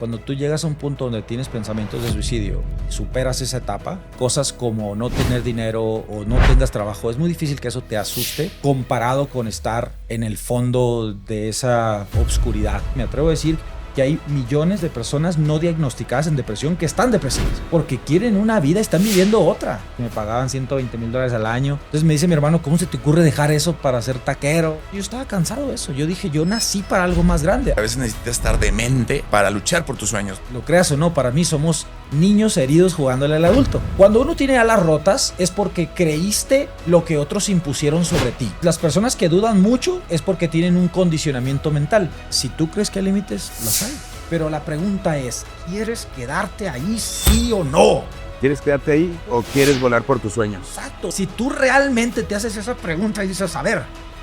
Cuando tú llegas a un punto donde tienes pensamientos de suicidio, superas esa etapa, cosas como no tener dinero o no tengas trabajo, es muy difícil que eso te asuste comparado con estar en el fondo de esa obscuridad. Me atrevo a decir que hay millones de personas no diagnosticadas en depresión que están depresivas porque quieren una vida, están viviendo otra. Me pagaban $120,000 al año. Entonces me dice mi hermano, ¿cómo se te ocurre dejar eso para ser taquero? Yo estaba cansado de eso. Yo dije, yo nací para algo más grande. A veces necesitas estar demente para luchar por tus sueños. Lo creas o no, para mí somos niños heridos jugándole al adulto. Cuando uno tiene alas rotas es porque creíste lo que otros impusieron sobre ti. Las personas que dudan mucho es porque tienen un condicionamiento mental. Si tú crees que hay límites, los hay. Pero la pregunta es, ¿quieres quedarte ahí sí o no? ¿Quieres quedarte ahí o quieres volar por tus sueños? Exacto. Si tú realmente te haces esa pregunta y dices, a ver,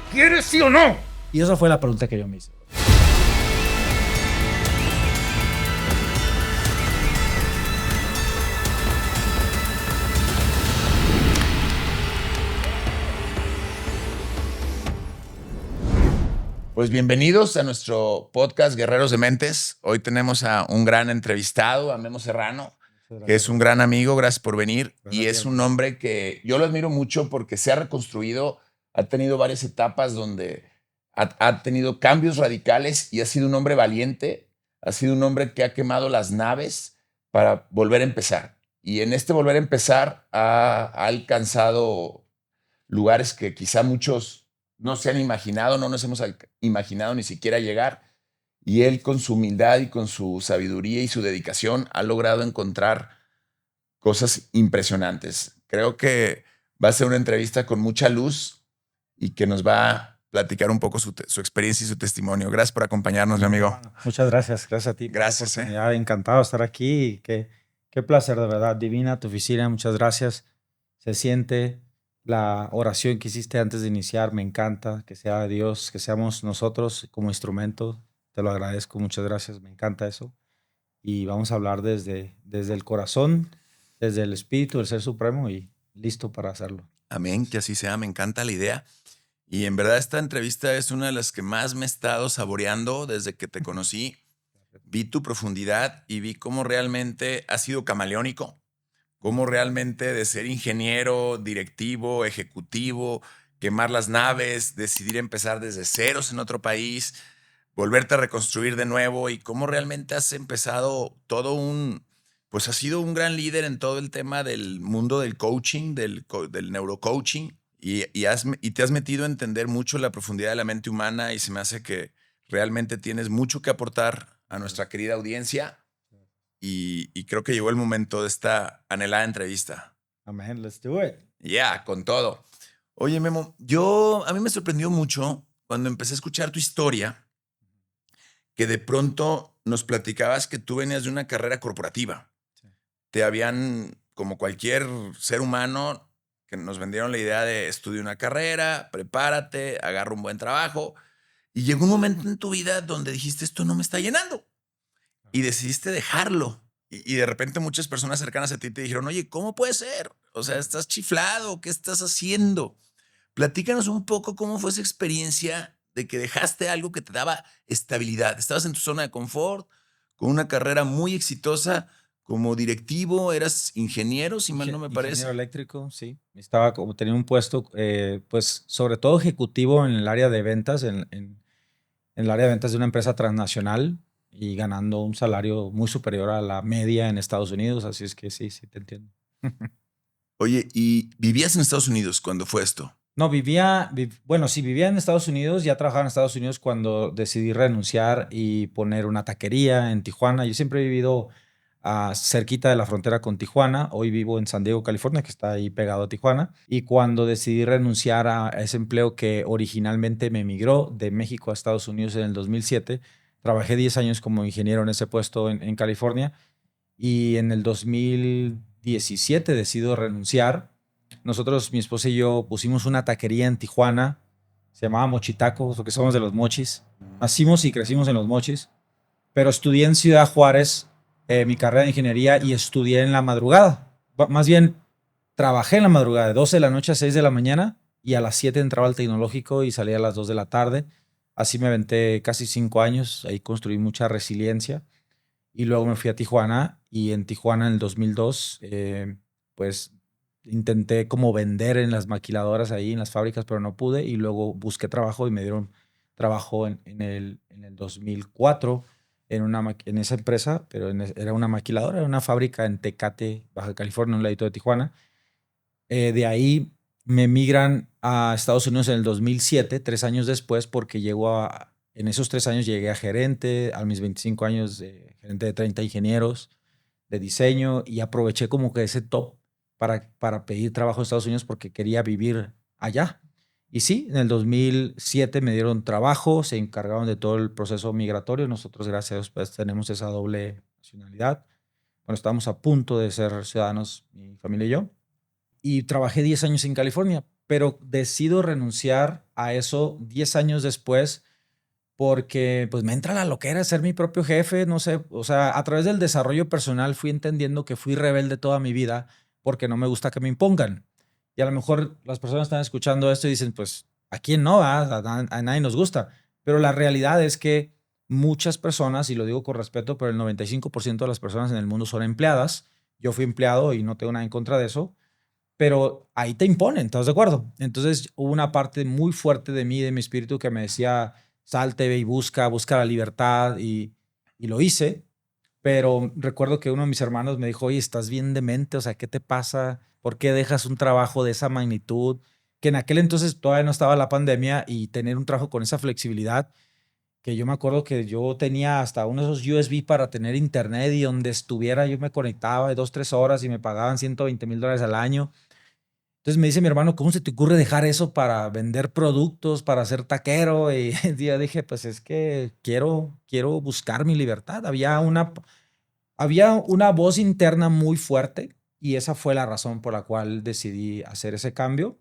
¿quieres sí o no? Y esa fue la pregunta que yo me hice. Pues bienvenidos a nuestro podcast Guerreros de Mentes. Hoy tenemos a un gran entrevistado, a Memo Serrano, que es un gran amigo. Gracias por venir. Y es un hombre que yo lo admiro mucho porque se ha reconstruido, ha tenido varias etapas donde ha tenido cambios radicales y ha sido un hombre valiente, ha sido un hombre que ha quemado las naves para volver a empezar. Y en este volver a empezar ha alcanzado lugares que quizá muchos no se han imaginado, no nos hemos imaginado ni siquiera llegar. Y él, con su humildad y con su sabiduría y su dedicación, ha logrado encontrar cosas impresionantes. Creo que va a ser una entrevista con mucha luz y que nos va a platicar un poco su experiencia y su testimonio. Gracias por acompañarnos, mi amigo. Muchas gracias. Gracias a ti. Gracias. Encantado de estar aquí. Qué placer, de verdad. Divina tu oficina. Muchas gracias. Se siente la oración que hiciste antes de iniciar. Me encanta que sea Dios, que seamos nosotros como instrumento. Te lo agradezco. Muchas gracias. Me encanta eso. Y vamos a hablar desde el corazón, desde el espíritu del Ser Supremo y listo para hacerlo. Amén. Que así sea. Me encanta la idea. Y en verdad esta entrevista es una de las que más me he estado saboreando desde que te conocí. Vi tu profundidad y vi cómo realmente has sido camaleónico, cómo realmente de ser ingeniero, directivo, ejecutivo, quemar las naves, decidir empezar desde ceros en otro país, volverte a reconstruir de nuevo y cómo realmente has empezado pues has sido un gran líder en todo el tema del mundo del coaching, del neurocoaching. Y te has metido a entender mucho la profundidad de la mente humana y se me hace que realmente tienes mucho que aportar a nuestra querida audiencia y creo que llegó el momento de esta anhelada entrevista. Amén, let's do it. Ya, con todo. Oye, Memo, a mí me sorprendió mucho cuando empecé a escuchar tu historia que de pronto nos platicabas que tú venías de una carrera corporativa. Sí. Te habían, como cualquier ser humano, que nos vendieron la idea de estudia una carrera, prepárate, agarra un buen trabajo. Y llegó un momento en tu vida donde dijiste, esto no me está llenando. Y decidiste dejarlo. Y de repente muchas personas cercanas a ti te dijeron, oye, ¿cómo puede ser? O sea, ¿estás chiflado? ¿Qué estás haciendo? Platícanos un poco cómo fue esa experiencia de que dejaste algo que te daba estabilidad. Estabas en tu zona de confort, con una carrera muy exitosa, como directivo, eras ingeniero, si mal no me parece. Ingeniero eléctrico, sí. Tenía un puesto, pues, sobre todo ejecutivo en el área de ventas, en el área de ventas de una empresa transnacional y ganando un salario muy superior a la media en Estados Unidos. Así es que sí, te entiendo. Oye, ¿y vivías en Estados Unidos cuando fue esto? No, sí, vivía en Estados Unidos, ya trabajaba en Estados Unidos cuando decidí renunciar y poner una taquería en Tijuana. Yo siempre he vivido cerquita de la frontera con Tijuana. Hoy vivo en San Diego, California, que está ahí pegado a Tijuana. Y cuando decidí renunciar a ese empleo que originalmente me emigró de México a Estados Unidos en el 2007, trabajé 10 años como ingeniero en ese puesto en California. Y en el 2017 decido renunciar. Nosotros, mi esposa y yo, pusimos una taquería en Tijuana. Se llamaba Mochitaco, porque somos de los mochis. Nacimos y crecimos en los mochis. Pero estudié en Ciudad Juárez mi carrera de ingeniería y estudié en la madrugada. Más bien, trabajé en la madrugada, de 12 de la noche a 6 de la mañana y a las 7 entraba al tecnológico y salía a las 2 de la tarde. Así me aventé casi 5 años. Ahí construí mucha resiliencia. Y luego me fui a Tijuana y en Tijuana en el 2002, pues intenté como vender en las maquiladoras ahí, en las fábricas, pero no pude. Y luego busqué trabajo y me dieron trabajo en el 2004 en esa empresa, pero era una maquiladora, era una fábrica en Tecate, Baja California, un ladito de Tijuana. De ahí me migran a Estados Unidos en el 2007, 3 años después, porque en esos 3 años llegué a gerente, a mis 25 años, gerente de 30 ingenieros de diseño, y aproveché como que ese top para pedir trabajo en Estados Unidos porque quería vivir allá. Y sí, en el 2007 me dieron trabajo, se encargaron de todo el proceso migratorio. Nosotros, gracias a Dios, pues, tenemos esa doble nacionalidad. Bueno, estábamos a punto de ser ciudadanos, mi familia y yo, y trabajé 10 años en California, pero decido renunciar a eso 10 años después porque pues me entra la loquera de ser mi propio jefe, no sé, o sea, a través del desarrollo personal fui entendiendo que fui rebelde toda mi vida porque no me gusta que me impongan. Y a lo mejor las personas están escuchando esto y dicen, pues, ¿a quién no? A nadie nos gusta. Pero la realidad es que muchas personas, y lo digo con respeto, pero el 95% de las personas en el mundo son empleadas. Yo fui empleado y no tengo nada en contra de eso, pero ahí te imponen, ¿estás de acuerdo? Entonces hubo una parte muy fuerte de mí, de mi espíritu, que me decía, salte, ve y busca la libertad, y lo hice. Pero recuerdo que uno de mis hermanos me dijo, oye, estás bien demente, o sea, ¿qué te pasa? ¿Por qué dejas un trabajo de esa magnitud? Que en aquel entonces todavía no estaba la pandemia, y tener un trabajo con esa flexibilidad, que yo me acuerdo que yo tenía hasta uno de esos USB para tener internet, y donde estuviera yo me conectaba de 2, 3 horas y me pagaban $120,000 al año. Entonces me dice mi hermano, ¿cómo se te ocurre dejar eso para vender productos, para ser taquero? Y yo dije, pues es que quiero buscar mi libertad. Había una voz interna muy fuerte, y esa fue la razón por la cual decidí hacer ese cambio,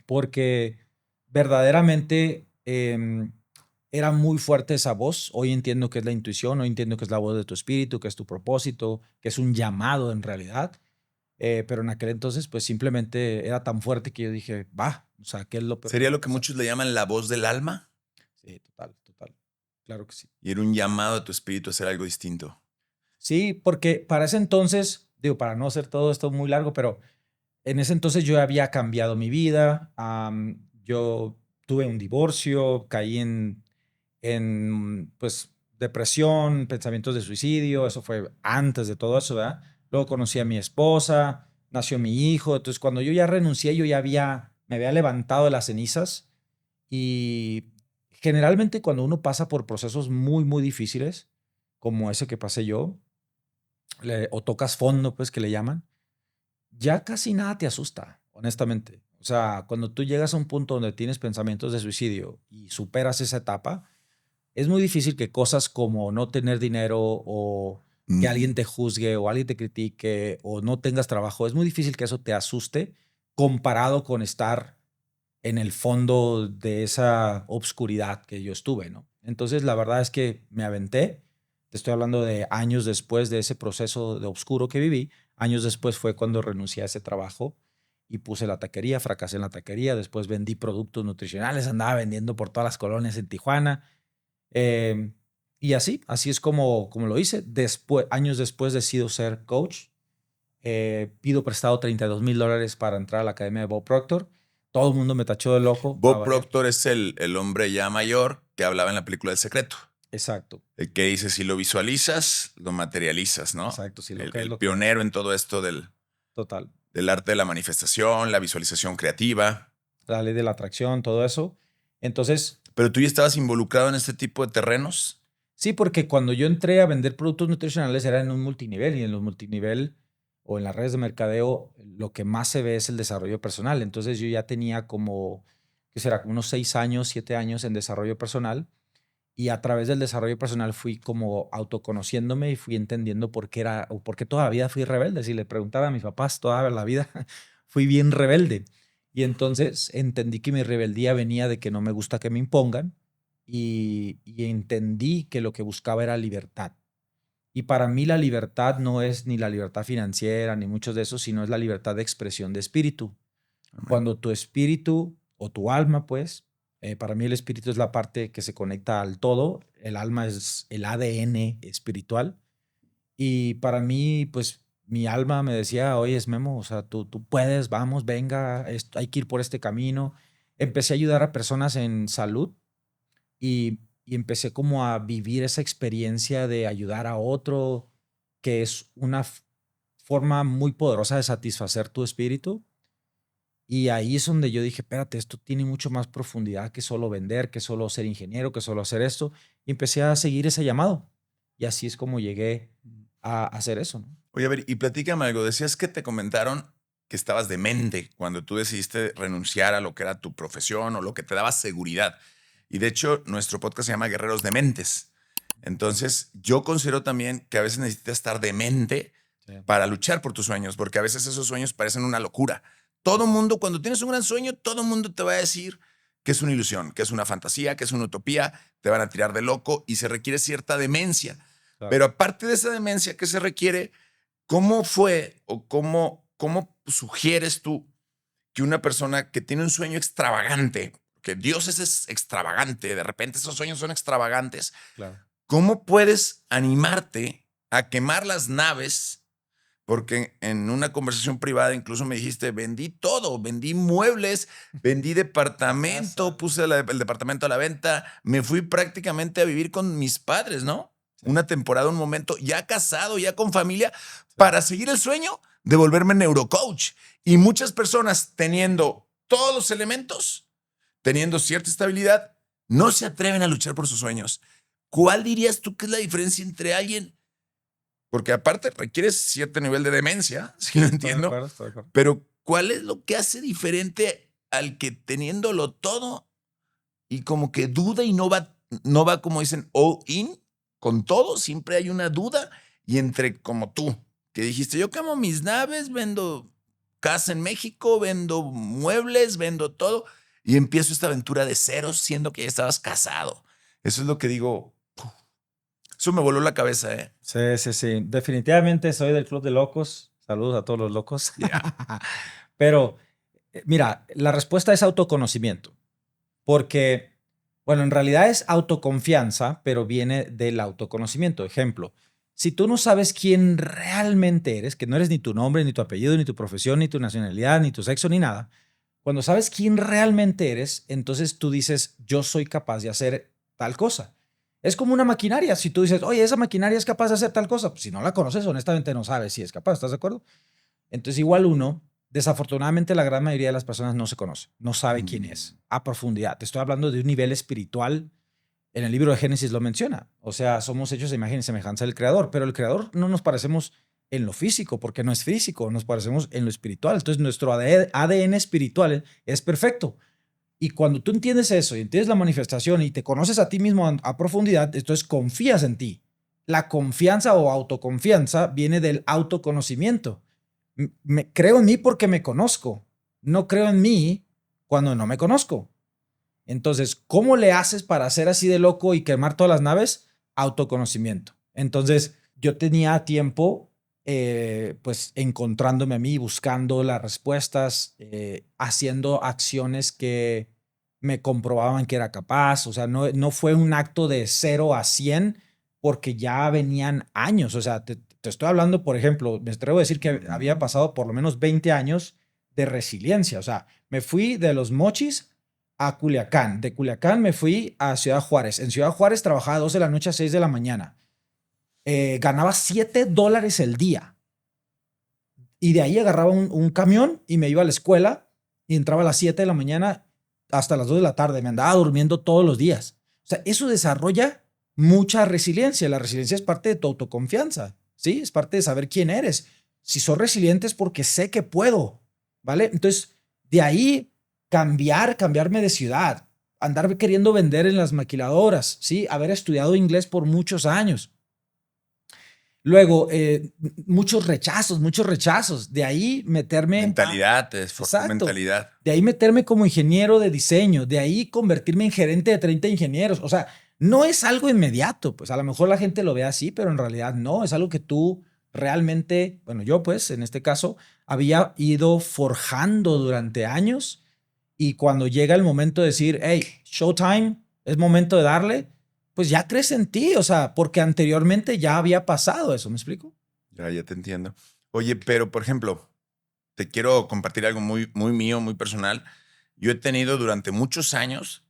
porque verdaderamente era muy fuerte esa voz. Hoy entiendo que es la intuición, hoy entiendo que es la voz de tu espíritu, que es tu propósito, que es un llamado en realidad. Pero en aquel entonces, pues simplemente era tan fuerte que yo dije, va, o sea, ¿qué es lo peor que ¿Sería puede lo que pasar? muchos le llaman la voz del alma? Sí, total, total. Claro que sí. Y era un llamado a tu espíritu a hacer algo distinto. Sí, porque para ese entonces, digo, para no hacer todo esto muy largo, pero en ese entonces yo había cambiado mi vida. Yo tuve un divorcio, caí en pues, depresión, pensamientos de suicidio. Eso fue antes de todo eso, ¿verdad? Luego conocí a mi esposa, nació mi hijo. Entonces, cuando yo ya renuncié, yo ya me había levantado de las cenizas. Y generalmente cuando uno pasa por procesos muy, muy difíciles, como ese que pasé yo, o tocas fondo, pues que le llaman, ya casi nada te asusta, honestamente. O sea, cuando tú llegas a un punto donde tienes pensamientos de suicidio y superas esa etapa, es muy difícil que cosas como no tener dinero, o que alguien te juzgue o alguien te critique o no tengas trabajo, es muy difícil que eso te asuste comparado con estar en el fondo de esa obscuridad que yo estuve, ¿no? Entonces, la verdad es que me aventé. Te estoy hablando de años después de ese proceso de oscuro que viví. Años después fue cuando renuncié a ese trabajo y puse la taquería, fracasé en la taquería. Después vendí productos nutricionales, andaba vendiendo por todas las colonias en Tijuana. Eh, y así es como lo hice. Años después decido ser coach. Pido prestado $32,000 para entrar a la academia de Bob Proctor. Todo el mundo me tachó de loco. Bob Proctor es el hombre ya mayor que hablaba en la película El Secreto. Exacto. El que dice, si lo visualizas, lo materializas, ¿no? Exacto. Sí, El pionero en todo esto Total. del arte de la manifestación, la visualización creativa. La ley de la atracción, todo eso. Entonces, Pero tú ya estabas involucrado en este tipo de terrenos. sí, porque cuando yo entré a vender productos nutricionales era en un multinivel, y en los multinivel o en las redes de mercadeo lo que más se ve es el desarrollo personal. Entonces yo ya tenía como, ¿qué será? Como unos 6 años, 7 años en desarrollo personal, y a través del desarrollo personal fui como autoconociéndome y fui entendiendo por qué o por qué toda la vida fui rebelde. Si le preguntaba a mis papás, toda la vida fui bien rebelde. Y entonces entendí que mi rebeldía venía de que no me gusta que me impongan, y entendí que lo que buscaba era libertad. Y para mí la libertad no es ni la libertad financiera ni muchos de esos, sino es la libertad de expresión de espíritu. Amén. Cuando tu espíritu o tu alma, pues, para mí el espíritu es la parte que se conecta al todo, el alma es el ADN espiritual. Y para mí, pues mi alma me decía, oye, Memo, o sea, tú puedes, vamos, venga, hay que ir por este camino. Empecé a ayudar a personas en salud y empecé como a vivir esa experiencia de ayudar a otro, que es una forma muy poderosa de satisfacer tu espíritu. Y ahí es donde yo dije, espérate, esto tiene mucho más profundidad que solo vender, que solo ser ingeniero, que solo hacer esto. Y empecé a seguir ese llamado. Y así es como llegué a hacer eso, ¿no? Oye, a ver, y platícame algo. Decías que te comentaron que estabas demente cuando tú decidiste renunciar a lo que era tu profesión o lo que te daba seguridad. Y de hecho, nuestro podcast se llama Guerreros de Mentes. Entonces, yo considero también que a veces necesitas estar demente Sí. para luchar por tus sueños, porque a veces esos sueños parecen una locura. Todo mundo, cuando tienes un gran sueño, todo mundo te va a decir que es una ilusión, que es una fantasía, que es una utopía, te van a tirar de loco y se requiere cierta demencia. Claro. Pero aparte de esa demencia que se requiere, ¿cómo fue o cómo sugieres tú que una persona que tiene un sueño extravagante, que Dios es extravagante, de repente esos sueños son extravagantes, Claro. cómo puedes animarte a quemar las naves? Porque en una conversación privada incluso me dijiste, vendí todo, vendí muebles, vendí departamento, puse el departamento a la venta, me fui prácticamente a vivir con mis padres, ¿no? Sí. Una temporada, un momento, ya casado, ya con familia, para seguir el sueño de volverme neurocoach. Y muchas personas teniendo todos los elementos, teniendo cierta estabilidad, no se atreven a luchar por sus sueños. ¿Cuál dirías tú que es la diferencia entre alguien? Porque aparte requieres cierto nivel de demencia, si lo entiendo. Estoy de acuerdo. Pero ¿cuál es lo que hace diferente al que teniéndolo todo y como que duda y no va como dicen all in con todo? Siempre hay una duda. Y entre como tú, que dijiste, yo quemo mis naves, vendo casa en México, vendo muebles, vendo todo y empiezo esta aventura de ceros siendo que ya estabas casado. Eso es lo que digo. Eso me voló la cabeza, ¿eh? Sí. Definitivamente soy del Club de Locos. Saludos a todos los locos. Yeah. Pero, mira, la respuesta es autoconocimiento. Porque, bueno, en realidad es autoconfianza, pero viene del autoconocimiento. Ejemplo, si tú no sabes quién realmente eres, que no eres ni tu nombre, ni tu apellido, ni tu profesión, ni tu nacionalidad, ni tu sexo, ni nada, cuando sabes quién realmente eres, entonces tú dices, yo soy capaz de hacer tal cosa. Es como una maquinaria. Si tú dices, oye, esa maquinaria es capaz de hacer tal cosa, pues si no la conoces, honestamente no sabes si es capaz. ¿Estás de acuerdo? Entonces, igual uno, desafortunadamente, la gran mayoría de las personas no se conoce, no sabe quién es a profundidad. Te estoy hablando de un nivel espiritual. En el libro de Génesis lo menciona. O sea, somos hechos de imagen y semejanza del Creador, pero el Creador no nos parecemos en lo físico, porque no es físico, nos parecemos en lo espiritual. Entonces, nuestro ADN espiritual es perfecto. Y cuando tú entiendes eso y entiendes la manifestación y te conoces a ti mismo a profundidad, entonces confías en ti. La confianza o autoconfianza viene del autoconocimiento. Creo en mí porque me conozco. No creo en mí cuando no me conozco. Entonces, ¿cómo le haces para ser así de loco y quemar todas las naves? Autoconocimiento. Entonces, yo tenía tiempo, pues, encontrándome a mí, buscando las respuestas, haciendo acciones que me comprobaban que era capaz. O sea, no fue un acto de 0 a 100 porque ya venían años. O sea, te estoy hablando, por ejemplo, me atrevo a decir que había pasado por lo menos 20 años de resiliencia. O sea, me fui de Los Mochis a Culiacán. De Culiacán me fui a Ciudad Juárez. En Ciudad Juárez trabajaba 2 de la noche a 6 de la mañana. Ganaba $7 el día. Y de ahí agarraba un camión y me iba a la escuela y entraba a las 7 de la mañana hasta las 2 de la tarde. Me andaba durmiendo todos los días. O sea, eso desarrolla mucha resiliencia. La resiliencia es parte de tu autoconfianza, ¿sí? Es parte de saber quién eres. Si soy resiliente es porque sé que puedo, ¿vale? Entonces, de ahí cambiarme de ciudad, andar queriendo vender en las maquiladoras, ¿sí? Haber estudiado inglés por muchos años. Luego, muchos rechazos. De ahí meterme... Mentalidad, te esforzó mentalidad. De ahí meterme como ingeniero de diseño. De ahí convertirme en gerente de 30 ingenieros. O sea, no es algo inmediato. Pues a lo mejor la gente lo ve así, pero en realidad no. Es algo que tú realmente, bueno, yo pues en este caso, había ido forjando durante años. Y cuando llega el momento de decir, hey, showtime, es momento de darle, pues ya crees en ti, o sea, porque anteriormente ya había pasado eso, ¿me explico? Ya te entiendo. Oye, pero por ejemplo, te quiero compartir algo muy, muy mío, muy personal. Yo he tenido durante muchos años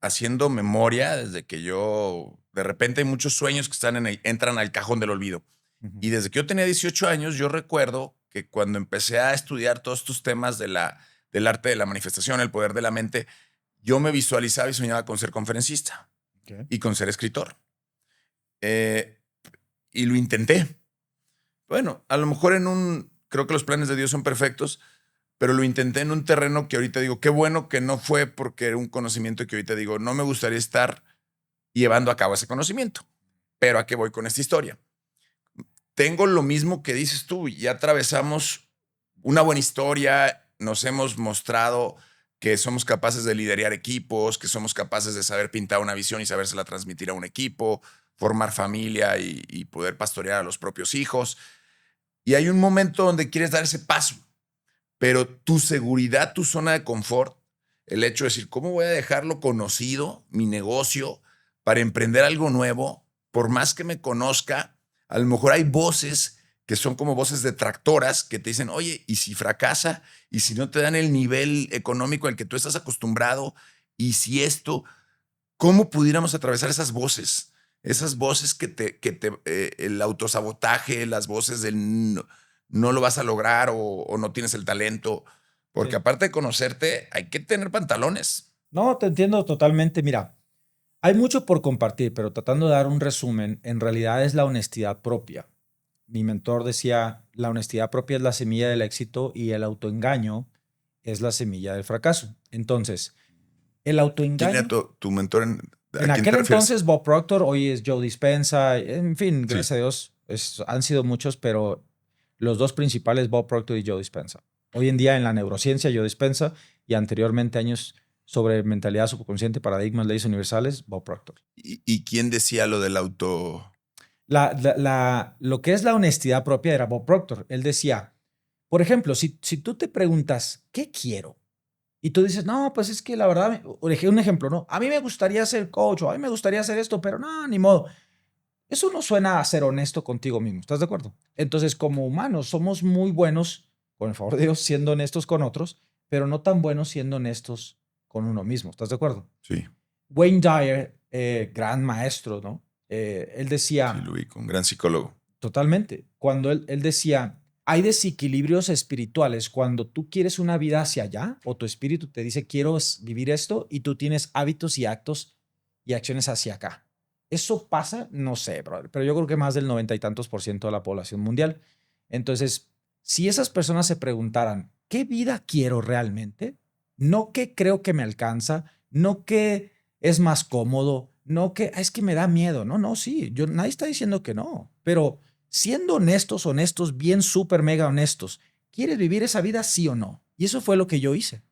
haciendo memoria desde que de repente hay muchos sueños que entran al cajón del olvido. Ujú. Y desde que yo tenía 18 años, yo recuerdo que cuando empecé a estudiar todos estos temas del arte de la manifestación, el poder de la mente, yo me visualizaba y soñaba con ser conferencista Okay. y con ser escritor. Eh, y lo intenté. Bueno, a lo mejor creo que los planes de Dios son perfectos, pero lo intenté en un terreno que ahorita digo, qué bueno que no fue porque era un conocimiento que ahorita digo, no me gustaría estar llevando a cabo ese conocimiento. Pero ¿a qué voy con esta historia? Tengo lo mismo que dices tú, ya atravesamos una buena historia, nos hemos mostrado que somos capaces de liderar equipos, que somos capaces de saber pintar una visión y sabérsela transmitir a un equipo, formar familia y poder pastorear a los propios hijos. Y hay un momento donde quieres dar ese paso, pero tu seguridad, tu zona de confort, el hecho de decir, ¿cómo voy a dejarlo conocido, mi negocio, para emprender algo nuevo? Por más que me conozca, a lo mejor hay voces que son como voces detractoras que te dicen, oye, ¿y si fracasa? ¿Y si no te dan el nivel económico al que tú estás acostumbrado? ¿Y si esto? ¿Cómo pudiéramos atravesar esas voces? Esas voces el autosabotaje, las voces del no lo vas a lograr o no tienes el talento. Porque Sí. aparte de conocerte, hay que tener pantalones. No, te entiendo totalmente. Mira, hay mucho por compartir, pero tratando de dar un resumen, en realidad es la honestidad propia. Mi mentor decía, la honestidad propia es la semilla del éxito y el autoengaño es la semilla del fracaso. Entonces, el ¿Quién era autoengaño, tu mentor? ¿A en quién te aquel refieres? entonces Bob Proctor, hoy es Joe Dispenza, en fin, Sí. gracias a Dios, han sido muchos, pero los dos principales, Bob Proctor y Joe Dispenza. Hoy en día en la neurociencia, Joe Dispenza, y anteriormente años sobre mentalidad subconsciente, paradigmas, leyes universales, Bob Proctor. ¿Y quién decía lo del auto? Lo que es la honestidad propia era Bob Proctor. Él decía, por ejemplo, si tú te preguntas, ¿qué quiero? Y tú dices, no, pues es que la verdad, un ejemplo, ¿no? A mí me gustaría ser coach, o a mí me gustaría hacer esto, pero no, ni modo. Eso no suena a ser honesto contigo mismo, ¿estás de acuerdo? Entonces, como humanos, somos muy buenos, con el favor de Dios, siendo honestos con otros, pero no tan buenos siendo honestos con uno mismo, ¿estás de acuerdo? Sí, Wayne Dyer, gran maestro, ¿no? Él sí, decía, lo vi, con gran psicólogo. totalmente, cuando él decía, hay desequilibrios espirituales cuando tú quieres una vida hacia allá o tu espíritu te dice, quiero vivir esto y tú tienes hábitos y actos y acciones hacia acá. ¿Eso pasa? No sé, brother, pero yo creo que más del 90 y tantos % de la población mundial. Entonces, si esas personas se preguntaran, ¿qué vida quiero realmente? No qué creo que me alcanza, no qué es más cómodo, no que es que me da miedo. No, no, sí, nadie está diciendo que no, pero siendo honestos, bien súper mega honestos, ¿quieres vivir esa vida sí o no? Y eso fue lo que yo hice.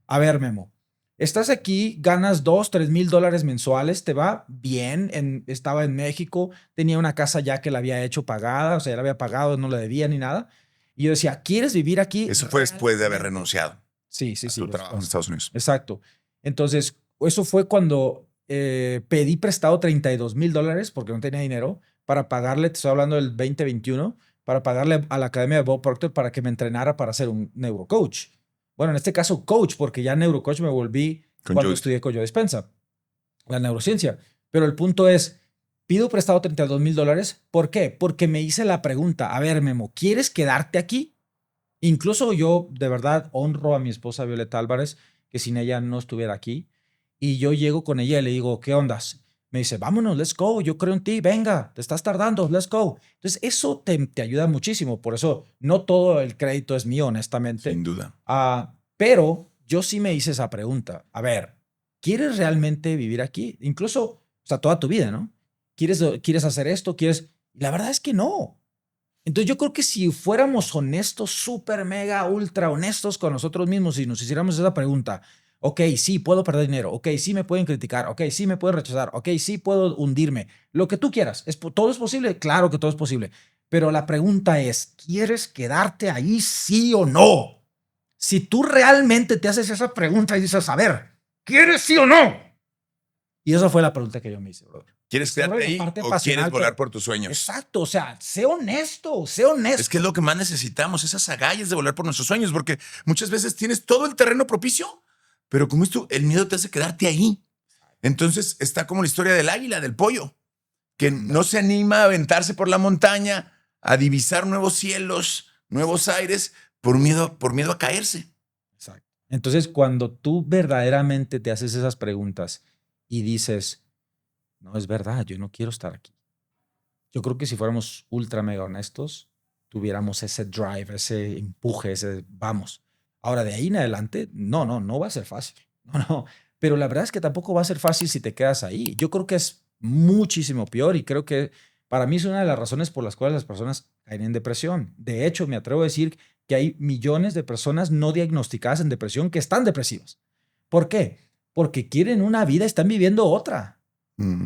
A ver, Memo, estás aquí, ganas $2,000, $3,000 mensuales, te va bien, estaba en México, tenía una casa ya que la había hecho pagada, o sea, ya la había pagado, no la debía ni nada. Y yo decía, ¿quieres vivir aquí? Eso fue después de haber realmente? renunciado Sí, sí, a sí. tu trabajo en Estados Unidos. Exacto. Entonces, eso fue cuando pedí prestado $32,000 porque no tenía dinero para pagarle, te estoy hablando del 2021, para pagarle a la academia de Bob Proctor para que me entrenara para ser un neurocoach. Bueno, en este caso, coach, porque ya neurocoach me volví Con cuando Joe. estudié con Joe Dispenza, la neurociencia. Pero el punto es, pido prestado $32,000. ¿Por qué? Porque me hice la pregunta, a ver, Memo, ¿quieres quedarte aquí? Incluso yo de verdad honro a mi esposa Violeta Álvarez, que sin ella no estuviera aquí. Y yo llego con ella y le digo, ¿qué ondas? Me dice, vámonos, let's go, yo creo en ti, venga, te estás tardando, let's go. Entonces, eso te ayuda muchísimo. Por eso, no todo el crédito es mío, honestamente. Sin duda. Pero yo sí me hice esa pregunta. A ver, ¿quieres realmente vivir aquí? Incluso, o sea, toda tu vida, ¿no? ¿Quieres hacer esto? ¿Quieres? La verdad es que no. Entonces yo creo que si fuéramos honestos, súper, mega, ultra honestos con nosotros mismos y nos hiciéramos esa pregunta, ok, sí, puedo perder dinero, ok, sí me pueden criticar, ok, sí me pueden rechazar, ok, sí puedo hundirme, lo que tú quieras, ¿todo es posible? Claro que todo es posible, pero la pregunta es, ¿quieres quedarte ahí sí o no? Si tú realmente te haces esa pregunta y dices, a ver, ¿quieres sí o no? Y esa fue la pregunta que yo me hice, brother. ¿Quieres quedarte ahí parte o pasional, quieres volar pero- por tus sueños? Exacto, o sea, sé honesto, sé honesto. Es que es lo que más necesitamos, esas agallas de volar por nuestros sueños, porque muchas veces tienes todo el terreno propicio, pero como esto, el miedo te hace quedarte ahí. Entonces está como la historia del águila, del pollo, que no se anima a aventarse por la montaña, a divisar nuevos cielos, nuevos aires, por miedo a caerse. Exacto. Entonces, cuando tú verdaderamente te haces esas preguntas y dices, no, es verdad, yo no quiero estar aquí. Yo creo que si fuéramos ultra mega honestos, tuviéramos ese drive, ese empuje, ese vamos. Ahora, de ahí en adelante, no va a ser fácil. No. Pero la verdad es que tampoco va a ser fácil si te quedas ahí. Yo creo que es muchísimo peor y creo que para mí es una de las razones por las cuales las personas caen en depresión. De hecho, me atrevo a decir que hay millones de personas no diagnosticadas en depresión que están depresivas. ¿Por qué? Porque quieren una vida, están viviendo otra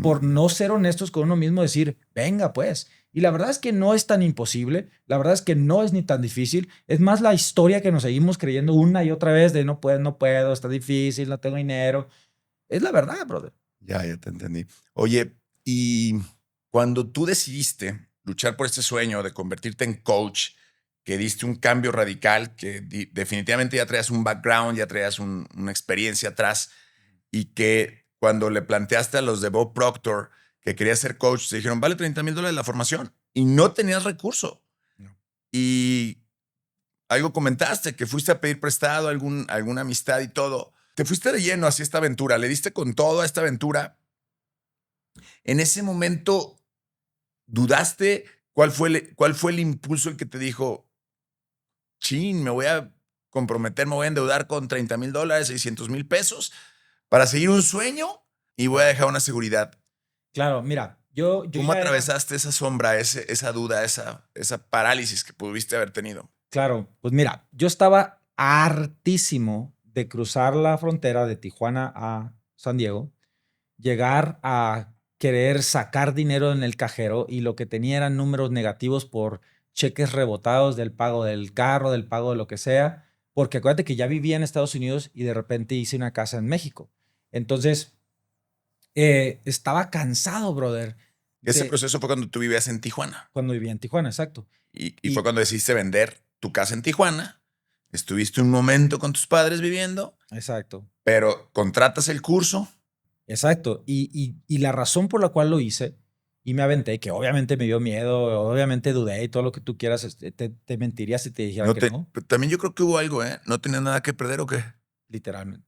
por no ser honestos con uno mismo, decir, venga pues. Y la verdad es que no es tan imposible, la verdad es que no es ni tan difícil, es más la historia que nos seguimos creyendo una y otra vez de no puedo, está difícil, no tengo dinero. Es la verdad, brother. Ya te entendí. Oye, y cuando tú decidiste luchar por este sueño de convertirte en coach, que diste un cambio radical, que definitivamente ya traías un background, ya traías una experiencia atrás, y que cuando le planteaste a los de Bob Proctor que querías ser coach, te dijeron, vale $30,000 la formación, y no tenías recurso. No. Y algo comentaste, que fuiste a pedir prestado alguna amistad y todo. Te fuiste de lleno hacia esta aventura, le diste con todo a esta aventura. En ese momento, ¿dudaste? ¿Cuál fue el impulso el que te dijo, chin, me voy a comprometer, me voy a endeudar con $30,000, $600,000 para seguir un sueño y voy a dejar una seguridad? Claro, mira, yo ¿Cómo ya era- atravesaste esa sombra, esa duda, esa parálisis que pudiste haber tenido? Claro, pues mira, yo estaba hartísimo de cruzar la frontera de Tijuana a San Diego, llegar a querer sacar dinero en el cajero y lo que tenía eran números negativos por cheques rebotados del pago del carro, del pago de lo que sea, porque acuérdate que ya vivía en Estados Unidos y de repente hice una casa en México. Entonces, estaba cansado, brother, Ese de proceso fue cuando tú vivías en Tijuana. cuando vivía en Tijuana, exacto. Y fue cuando decidiste vender tu casa en Tijuana. Estuviste un momento con tus padres viviendo, Exacto. pero contratas el curso. Exacto. Y la razón por la cual lo hice y me aventé, que obviamente me dio miedo, obviamente dudé y todo lo que tú quieras, te mentiría si te dijera que no, Pero también yo creo que hubo algo, ¿eh? ¿No tenías nada que perder o qué? literalmente.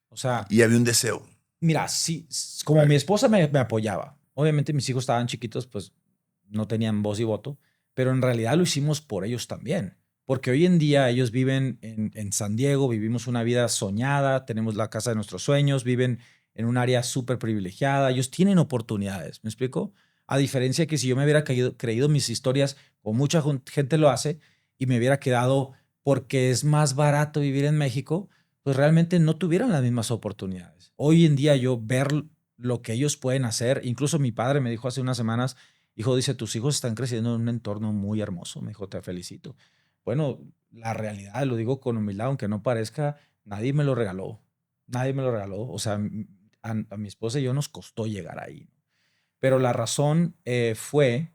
O sea, Y había un deseo. mira, sí, como mi esposa me apoyaba, obviamente mis hijos estaban chiquitos, pues no tenían voz y voto, pero en realidad lo hicimos por ellos también. Porque hoy en día ellos viven en San Diego, vivimos una vida soñada, tenemos la casa de nuestros sueños, viven en un área súper privilegiada, ellos tienen oportunidades, ¿me explico? A diferencia que si yo me hubiera creído mis historias, como mucha gente lo hace, y me hubiera quedado porque es más barato vivir en México, pues realmente no tuvieron las mismas oportunidades. Hoy en día yo ver lo que ellos pueden hacer, incluso mi padre me dijo hace unas semanas, hijo, dice, tus hijos están creciendo en un entorno muy hermoso, me dijo, te felicito. Bueno, la realidad, lo digo con humildad, aunque no parezca, nadie me lo regaló. Nadie me lo regaló. O sea, a mi esposa y yo nos costó llegar ahí. Pero la razón fue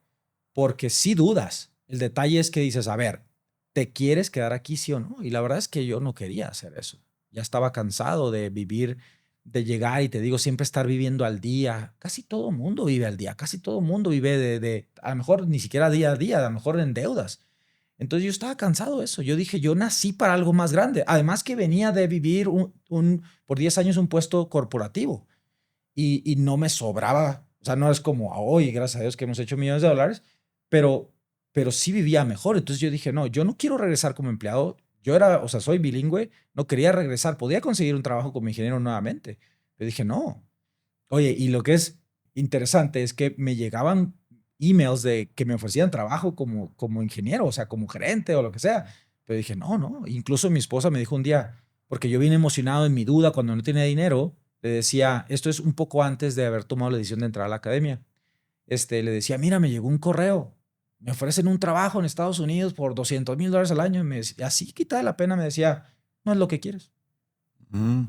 porque sí dudas. El detalle es que dices, a ver, ¿te quieres quedar aquí, sí o no? Y la verdad es que yo no quería hacer eso. Ya estaba cansado de vivir, de llegar y te digo, siempre estar viviendo al día. Casi todo mundo vive al día, casi todo mundo vive a lo mejor ni siquiera día a día, a lo mejor en deudas. Entonces yo estaba cansado de eso. Yo dije, yo nací para algo más grande. Además que venía de vivir por 10 años un puesto corporativo y no me sobraba. O sea, no es como a hoy, gracias a Dios que hemos hecho millones de dólares, pero, pero sí vivía mejor. Entonces yo dije, no, yo no quiero regresar como empleado. Yo era, o sea, soy bilingüe, no quería regresar. Podía conseguir un trabajo como ingeniero nuevamente. Pero dije, no. Oye, y lo que es interesante es que me llegaban emails de que me ofrecían trabajo como ingeniero, o sea, como gerente o lo que sea. Pero dije, no. Incluso mi esposa me dijo un día, porque yo vine emocionado en mi duda cuando no tenía dinero, le decía, esto es un poco antes de haber tomado la decisión de entrar a la academia. Le decía, mira, me llegó un correo, me ofrecen un trabajo en Estados Unidos por $200,000 al año. Y me decía, así quita la pena, me decía, no es lo que quieres. Mm.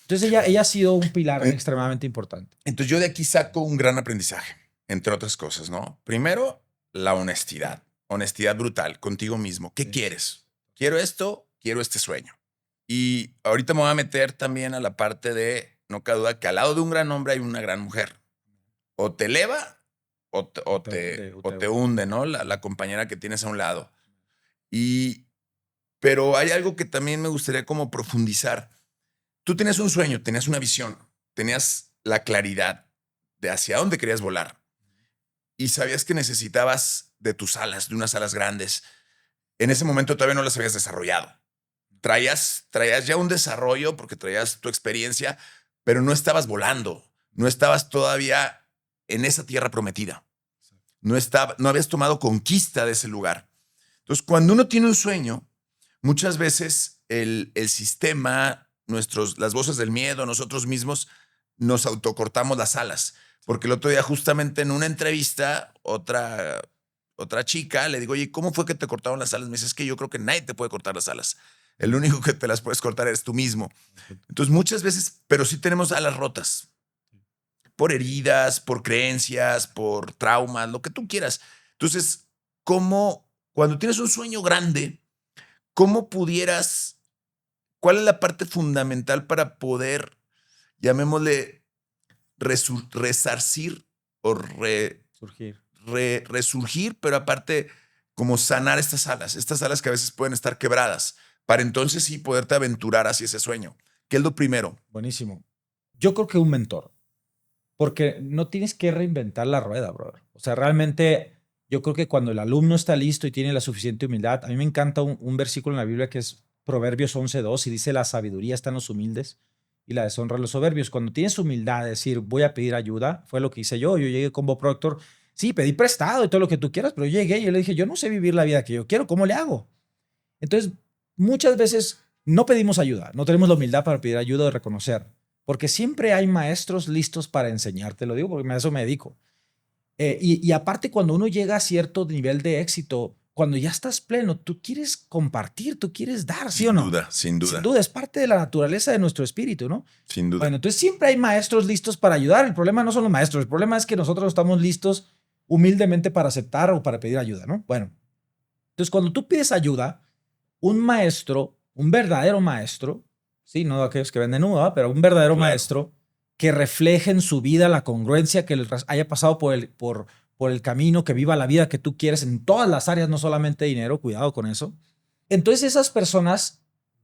Entonces ella ha sido un pilar extremadamente importante. Entonces yo de aquí saco un gran aprendizaje, entre otras cosas, ¿no? Primero, la honestidad. Honestidad brutal contigo mismo. ¿Qué quieres? Quiero esto, quiero este sueño. Y ahorita me voy a meter también a la parte de, no cabe duda, que al lado de un gran hombre hay una gran mujer. O te eleva o te hunde, ¿no? La compañera que tienes a un lado. Pero hay algo que también me gustaría como profundizar. Tú tenías un sueño, tenías una visión, tenías la claridad de hacia dónde querías volar y sabías que necesitabas de tus alas, de unas alas grandes. En ese momento todavía no las habías desarrollado. Traías ya un desarrollo porque traías tu experiencia, pero no estabas volando, no estabas todavía en esa tierra prometida. No habías tomado conquista de ese lugar. Entonces, cuando uno tiene un sueño, muchas veces el sistema, las voces del miedo, nosotros mismos nos autocortamos las alas. Porque el otro día, justamente en una entrevista, otra chica le digo, oye, ¿cómo fue que te cortaron las alas? Me dice, es que yo creo que nadie te puede cortar las alas. El único que te las puedes cortar eres tú mismo. Entonces, muchas veces, pero sí tenemos alas rotas. Por heridas, por creencias, por traumas, lo que tú quieras. Entonces, cuando tienes un sueño grande, ¿cómo pudieras, cuál es la parte fundamental para poder, llamémosle, resarcir o resurgir, pero aparte como sanar estas alas que a veces pueden estar quebradas, para entonces sí poderte aventurar hacia ese sueño? ¿Qué es lo primero? Buenísimo. Yo creo que un mentor, porque no tienes que reinventar la rueda, brother. O sea, realmente yo creo que cuando el alumno está listo y tiene la suficiente humildad, a mí me encanta un versículo en la Biblia que es Proverbios 11:2 y dice, la sabiduría está en los humildes y la deshonra en los soberbios. Cuando tienes humildad de decir, voy a pedir ayuda, fue lo que hice yo. Yo llegué con Bob Proctor, sí, pedí prestado y todo lo que tú quieras, pero yo llegué y yo le dije, yo no sé vivir la vida que yo quiero, ¿cómo le hago? Entonces, muchas veces no pedimos ayuda, no tenemos la humildad para pedir ayuda o reconocer, porque siempre hay maestros listos para enseñarte, lo digo porque a eso me dedico. Y aparte, cuando uno llega a cierto nivel de éxito, cuando ya estás pleno, tú quieres compartir, tú quieres dar, ¿sí o no? Sin duda. Sin duda, es parte de la naturaleza de nuestro espíritu, ¿no? Sin duda. Bueno, entonces siempre hay maestros listos para ayudar. El problema no son los maestros, el problema es que nosotros no estamos listos humildemente para aceptar o para pedir ayuda, ¿no? Bueno, entonces cuando tú pides ayuda, un maestro, un verdadero maestro, sí, no aquellos que venden uva, pero un verdadero maestro que refleje en su vida la congruencia, que haya pasado por el camino, que viva la vida que tú quieres en todas las áreas, no solamente dinero, cuidado con eso. Entonces esas personas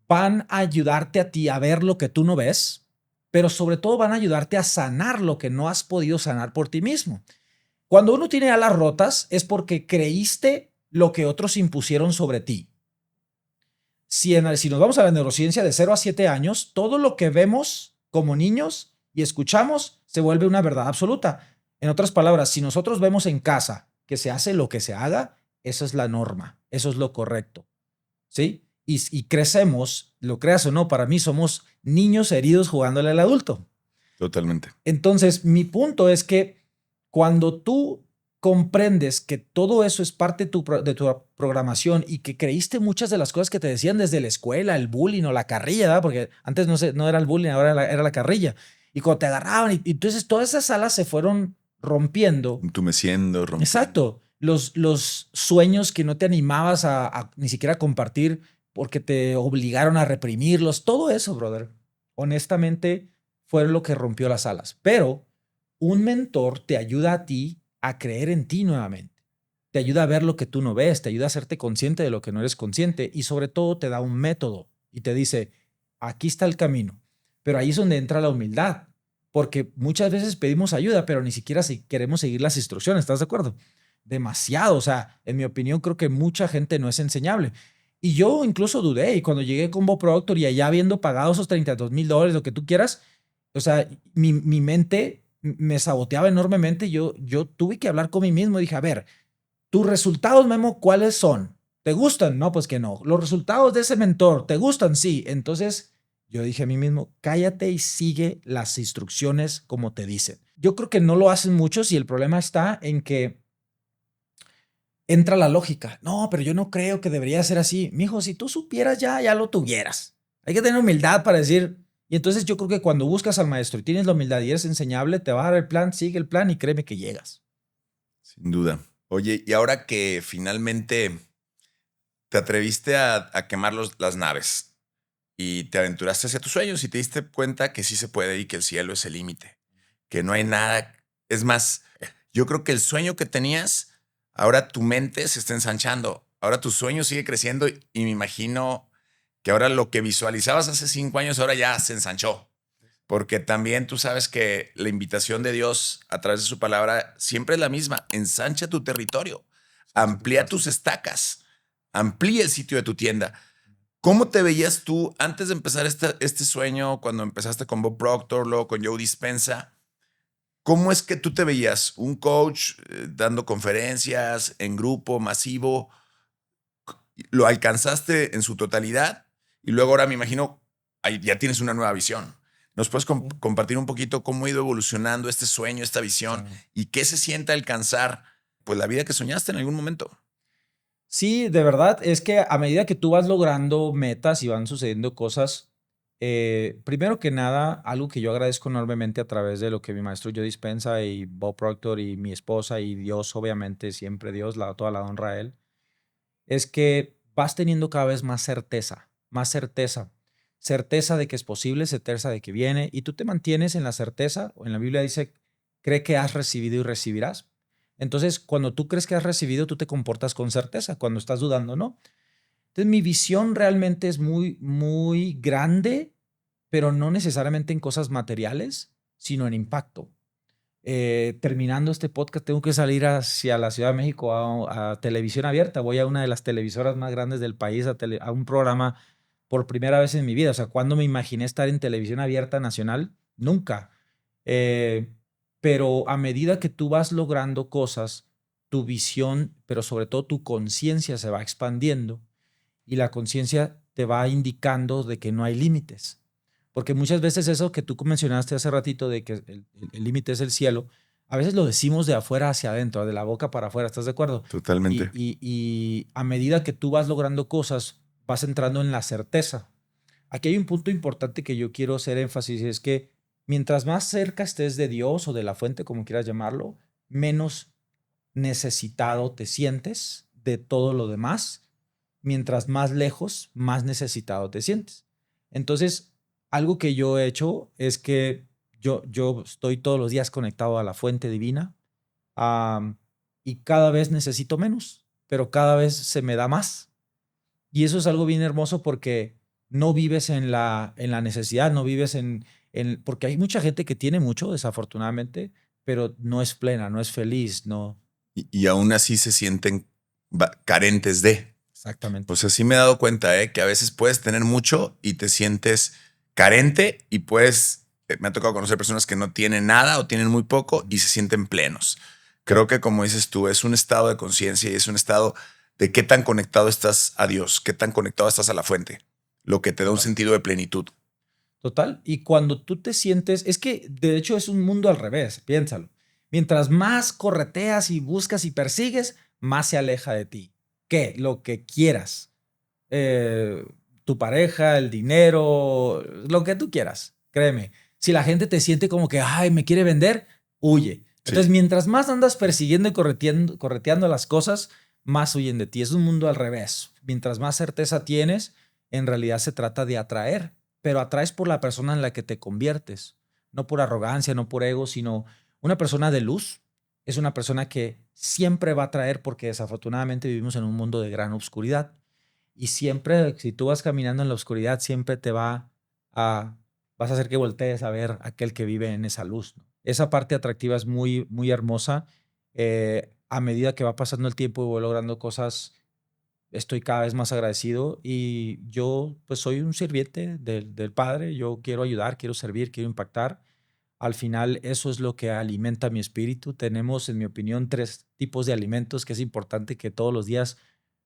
van a ayudarte a ti a ver lo que tú no ves, pero sobre todo van a ayudarte a sanar lo que no has podido sanar por ti mismo. Cuando uno tiene alas rotas es porque creíste lo que otros impusieron sobre ti. Si nos vamos a la neurociencia de 0 a 7 años, todo lo que vemos como niños y escuchamos se vuelve una verdad absoluta. En otras palabras, si nosotros vemos en casa que se hace lo que se haga, esa es la norma, eso es lo correcto, ¿sí? Y crecemos, lo creas o no, para mí somos niños heridos jugándole al adulto. Totalmente. Entonces, mi punto es que cuando tú comprendes que todo eso es parte de tu programación y que creíste muchas de las cosas que te decían desde la escuela, el bullying o la carrilla, ¿verdad? Porque antes no era el bullying, ahora era la carrilla. Y cuando te agarraban, y entonces todas esas alas se fueron rompiendo. Entumeciendo, rompiendo. Exacto. Los sueños que no te animabas a ni siquiera compartir porque te obligaron a reprimirlos. Todo eso, brother, honestamente fue lo que rompió las alas. Pero un mentor te ayuda a ti a creer en ti nuevamente. Te ayuda a ver lo que tú no ves, te ayuda a hacerte consciente de lo que no eres consciente y sobre todo te da un método y te dice, aquí está el camino. Pero ahí es donde entra la humildad, porque muchas veces pedimos ayuda, pero ni siquiera si queremos seguir las instrucciones, ¿estás de acuerdo? Demasiado, o sea, en mi opinión creo que mucha gente no es enseñable. Y yo incluso dudé y cuando llegué con Bob Proctor y allá habiendo pagado esos $32,000, lo que tú quieras, o sea, mi mente me saboteaba enormemente. Yo tuve que hablar con mí mismo. Dije, a ver, tus resultados, Memo, ¿cuáles son? ¿Te gustan? No, pues que no. Los resultados de ese mentor, ¿te gustan? Sí. Entonces yo dije a mí mismo, cállate y sigue las instrucciones como te dicen. Yo creo que no lo hacen muchos y el problema está en que entra la lógica. No, pero yo no creo que debería ser así. Mijo, si tú supieras ya lo tuvieras. Hay que tener humildad para decir, Y entonces yo creo que cuando buscas al maestro y tienes la humildad y eres enseñable, te va a dar el plan, sigue el plan y créeme que llegas. Sin duda. Oye, y ahora que finalmente te atreviste a quemar las naves y te aventuraste hacia tus sueños y te diste cuenta que sí se puede y que el cielo es el límite, que no hay nada. Es más, yo creo que el sueño que tenías, ahora tu mente se está ensanchando. Ahora tu sueño sigue creciendo y me imagino que ahora lo que visualizabas hace 5 años ahora ya se ensanchó. Porque también tú sabes que la invitación de Dios a través de su palabra siempre es la misma. Ensancha tu territorio, amplía tus estacas, amplía el sitio de tu tienda. ¿Cómo te veías tú antes de empezar este sueño, cuando empezaste con Bob Proctor, luego con Joe Dispenza? ¿Cómo es que tú te veías? ¿Un coach dando conferencias en grupo, masivo? ¿Lo alcanzaste en su totalidad? Y luego ahora me imagino, ya tienes una nueva visión. ¿Nos puedes compartir un poquito cómo ha ido evolucionando este sueño, esta visión y qué se siente alcanzar pues la vida que soñaste en algún momento? Sí, de verdad, es que a medida que tú vas logrando metas y van sucediendo cosas, primero que nada, algo que yo agradezco enormemente a través de lo que mi maestro Joe Dispenza y Bob Proctor y mi esposa y Dios, obviamente, siempre Dios, toda la honra a él, es que vas teniendo cada vez más certeza, certeza de que es posible, certeza de que viene, y tú te mantienes en la certeza, o en la Biblia dice, cree que has recibido y recibirás. Entonces, cuando tú crees que has recibido, tú te comportas con certeza, cuando estás dudando, ¿no? Entonces, mi visión realmente es muy, muy grande, pero no necesariamente en cosas materiales, sino en impacto. Terminando este podcast, tengo que salir hacia la Ciudad de México a televisión abierta. Voy a una de las televisoras más grandes del país, a un programa por primera vez en mi vida. O sea, ¿cuándo me imaginé estar en televisión abierta nacional? Nunca. Eh, pero a medida que tú vas logrando cosas, tu visión, pero sobre todo tu conciencia se va expandiendo y la conciencia te va indicando de que no hay límites. Porque muchas veces eso que tú mencionaste hace ratito de que el límite es el cielo, a veces lo decimos de afuera hacia adentro, de la boca para afuera, ¿estás de acuerdo? Totalmente. Y a medida que tú vas logrando cosas, vas entrando en la certeza. Aquí hay un punto importante que yo quiero hacer énfasis, es que mientras más cerca estés de Dios o de la fuente, como quieras llamarlo, menos necesitado te sientes de todo lo demás. Mientras más lejos, más necesitado te sientes. Entonces, algo que yo he hecho es que yo estoy todos los días conectado a la fuente divina, y cada vez necesito menos, pero cada vez se me da más. Y eso es algo bien hermoso porque no vives en la necesidad, no vives porque hay mucha gente que tiene mucho, desafortunadamente, pero no es plena, no es feliz, no. Y aún así se sienten carentes de. Exactamente. Pues así me he dado cuenta, que a veces puedes tener mucho y te sientes carente y me ha tocado conocer personas que no tienen nada o tienen muy poco y se sienten plenos. Creo que como dices tú, es un estado de conciencia y es un estado de qué tan conectado estás a Dios, qué tan conectado estás a la fuente, lo que te da un sentido de plenitud. Total. Y cuando tú te sientes, es que de hecho es un mundo al revés, piénsalo. Mientras más correteas y buscas y persigues, más se aleja de ti. ¿Qué? Lo que quieras. Tu pareja, el dinero, lo que tú quieras. Créeme. Si la gente te siente como que, ay, me quiere vender, huye. Entonces, mientras más andas persiguiendo y correteando las cosas, más huyen de ti. Es un mundo al revés. Mientras más certeza tienes, en realidad se trata de atraer, pero atraes por la persona en la que te conviertes, no por arrogancia, no por ego, sino una persona de luz es una persona que siempre va a atraer porque desafortunadamente vivimos en un mundo de gran oscuridad y siempre, si tú vas caminando en la oscuridad, siempre vas a hacer que voltees a ver a aquel que vive en esa luz, ¿no? Esa parte atractiva es muy, muy hermosa. A medida que va pasando el tiempo y voy logrando cosas, estoy cada vez más agradecido y yo pues soy un sirviente del Padre. Yo quiero ayudar, quiero servir, quiero impactar. Al final eso es lo que alimenta mi espíritu. Tenemos, en mi opinión, 3 tipos de alimentos que es importante que todos los días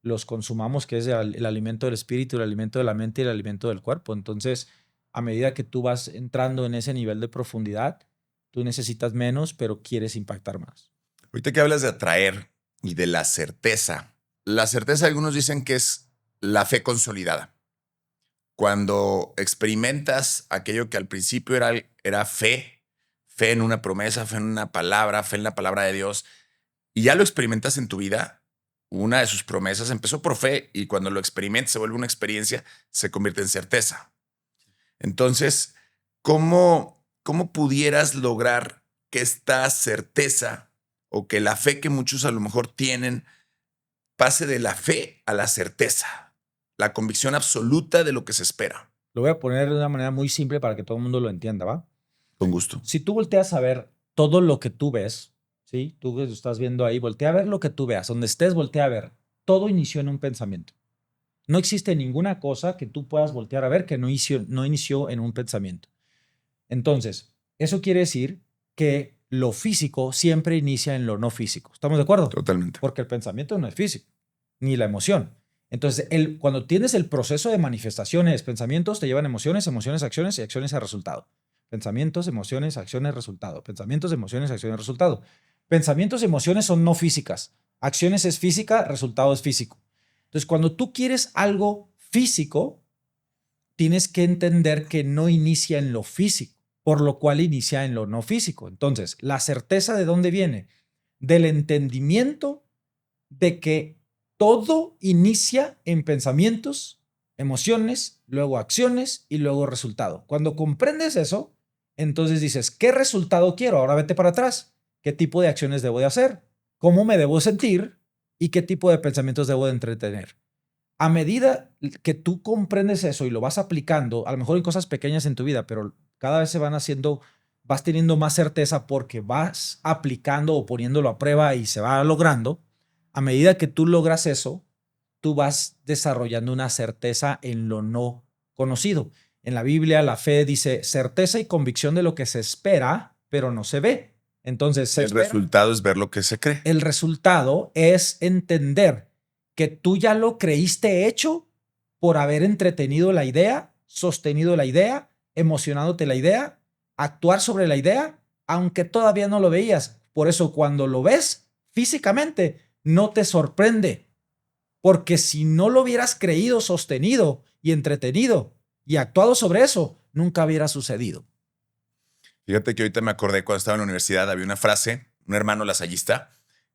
los consumamos, que es el alimento del espíritu, el alimento de la mente y el alimento del cuerpo. Entonces, a medida que tú vas entrando en ese nivel de profundidad, tú necesitas menos, pero quieres impactar más. Ahorita que hablas de atraer y de la certeza algunos dicen que es la fe consolidada. cuando experimentas aquello que al principio era fe en una promesa, fe en una palabra, fe en la palabra de Dios, y ya lo experimentas en tu vida, una de sus promesas empezó por fe y cuando lo experimentas se vuelve una experiencia, se convierte en certeza. Entonces, ¿cómo pudieras lograr que esta certeza o que la fe que muchos a lo mejor tienen pase de la fe a la certeza, la convicción absoluta de lo que se espera? Lo voy a poner de una manera muy simple para que todo el mundo lo entienda, ¿va? Con gusto. Si tú volteas a ver todo lo que tú ves, ¿sí? Tú que estás viendo ahí, voltea a ver lo que tú veas. Donde estés, voltea a ver. Todo inició en un pensamiento. No existe ninguna cosa que tú puedas voltear a ver que no inició en un pensamiento. Entonces, eso quiere decir que lo físico siempre inicia en lo no físico. ¿Estamos de acuerdo? Totalmente. Porque el pensamiento no es físico, ni la emoción. Entonces, cuando tienes el proceso de manifestaciones, pensamientos te llevan emociones, emociones, acciones y acciones a resultado. Pensamientos, emociones, acciones, resultado. Pensamientos, emociones, acciones, resultado. Pensamientos, emociones son no físicas. Acciones es física, resultado es físico. Entonces, cuando tú quieres algo físico, tienes que entender que no inicia en lo físico, por lo cual inicia en lo no físico. Entonces, la certeza ¿de dónde viene? Del entendimiento de que todo inicia en pensamientos, emociones, luego acciones y luego resultado. Cuando comprendes eso, entonces dices, ¿qué resultado quiero? Ahora vete para atrás. ¿Qué tipo de acciones debo de hacer? ¿Cómo me debo sentir? ¿Y qué tipo de pensamientos debo de entretener? A medida que tú comprendes eso y lo vas aplicando, a lo mejor en cosas pequeñas en tu vida, pero cada vez se van haciendo, vas teniendo más certeza porque vas aplicando o poniéndolo a prueba y se va logrando. A medida que tú logras eso, tú vas desarrollando una certeza en lo no conocido. En la Biblia, la fe dice certeza y convicción de lo que se espera, pero no se ve. Entonces, el resultado es ver lo que se cree. El resultado es entender que tú ya lo creíste hecho por haber entretenido la idea, sostenido la idea, emocionándote la idea, actuar sobre la idea, aunque todavía no lo veías. Por eso cuando lo ves físicamente, no te sorprende. Porque si no lo hubieras creído, sostenido y entretenido y actuado sobre eso, nunca hubiera sucedido. Fíjate que ahorita me acordé cuando estaba en la universidad, había una frase, un hermano lasallista,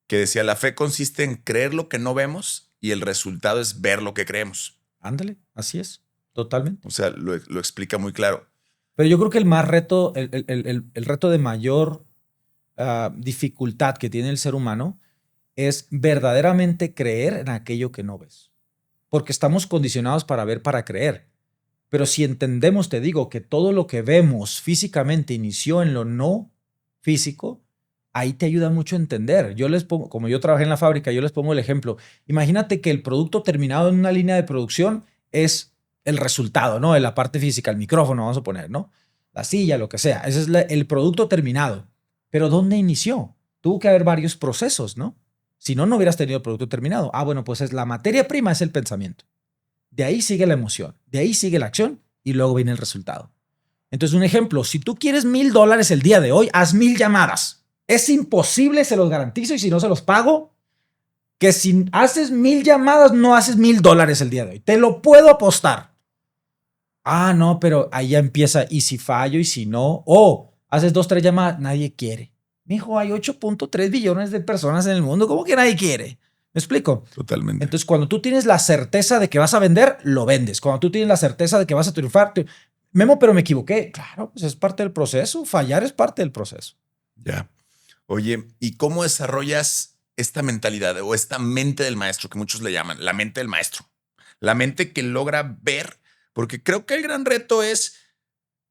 que decía, la fe consiste en creer lo que no vemos y el resultado es ver lo que creemos. Ándale, así es, totalmente. O sea, lo explica muy claro. Pero yo creo que el más reto, el reto de mayor dificultad que tiene el ser humano es verdaderamente creer en aquello que no ves. Porque estamos condicionados para ver, para creer. Pero si entendemos, te digo, que todo lo que vemos físicamente inició en lo no físico, ahí te ayuda mucho a entender. Yo les pongo, como yo trabajé en la fábrica, yo les pongo el ejemplo. Imagínate que el producto terminado en una línea de producción es el resultado, ¿no? De la parte física, el micrófono, vamos a poner, ¿no? La silla, lo que sea. Ese es el producto terminado. Pero ¿dónde inició? Tuvo que haber varios procesos, ¿no? Si no, no hubieras tenido el producto terminado. Ah, bueno, pues la materia prima es el pensamiento. De ahí sigue la emoción, de ahí sigue la acción y luego viene el resultado. Entonces, un ejemplo, si tú quieres $1,000 el día de hoy, haz 1,000 llamadas. Es imposible, se los garantizo, y si no se los pago, que si haces 1,000 llamadas, no haces $1,000 el día de hoy. Te lo puedo apostar. Ah, no, pero ahí ya empieza, y si fallo, y si no, haces 2, 3 llamadas, nadie quiere. Mijo, hay 8.3 billones de personas en el mundo, ¿cómo que nadie quiere? ¿Me explico? Totalmente. Entonces, cuando tú tienes la certeza de que vas a vender, lo vendes. Cuando tú tienes la certeza de que vas a triunfar, Memo, pero me equivoqué. Claro, pues es parte del proceso. Fallar es parte del proceso. Ya. Oye, ¿y cómo desarrollas esta mentalidad o esta mente del maestro que muchos le llaman? La mente del maestro. La mente que logra ver, porque creo que el gran reto es,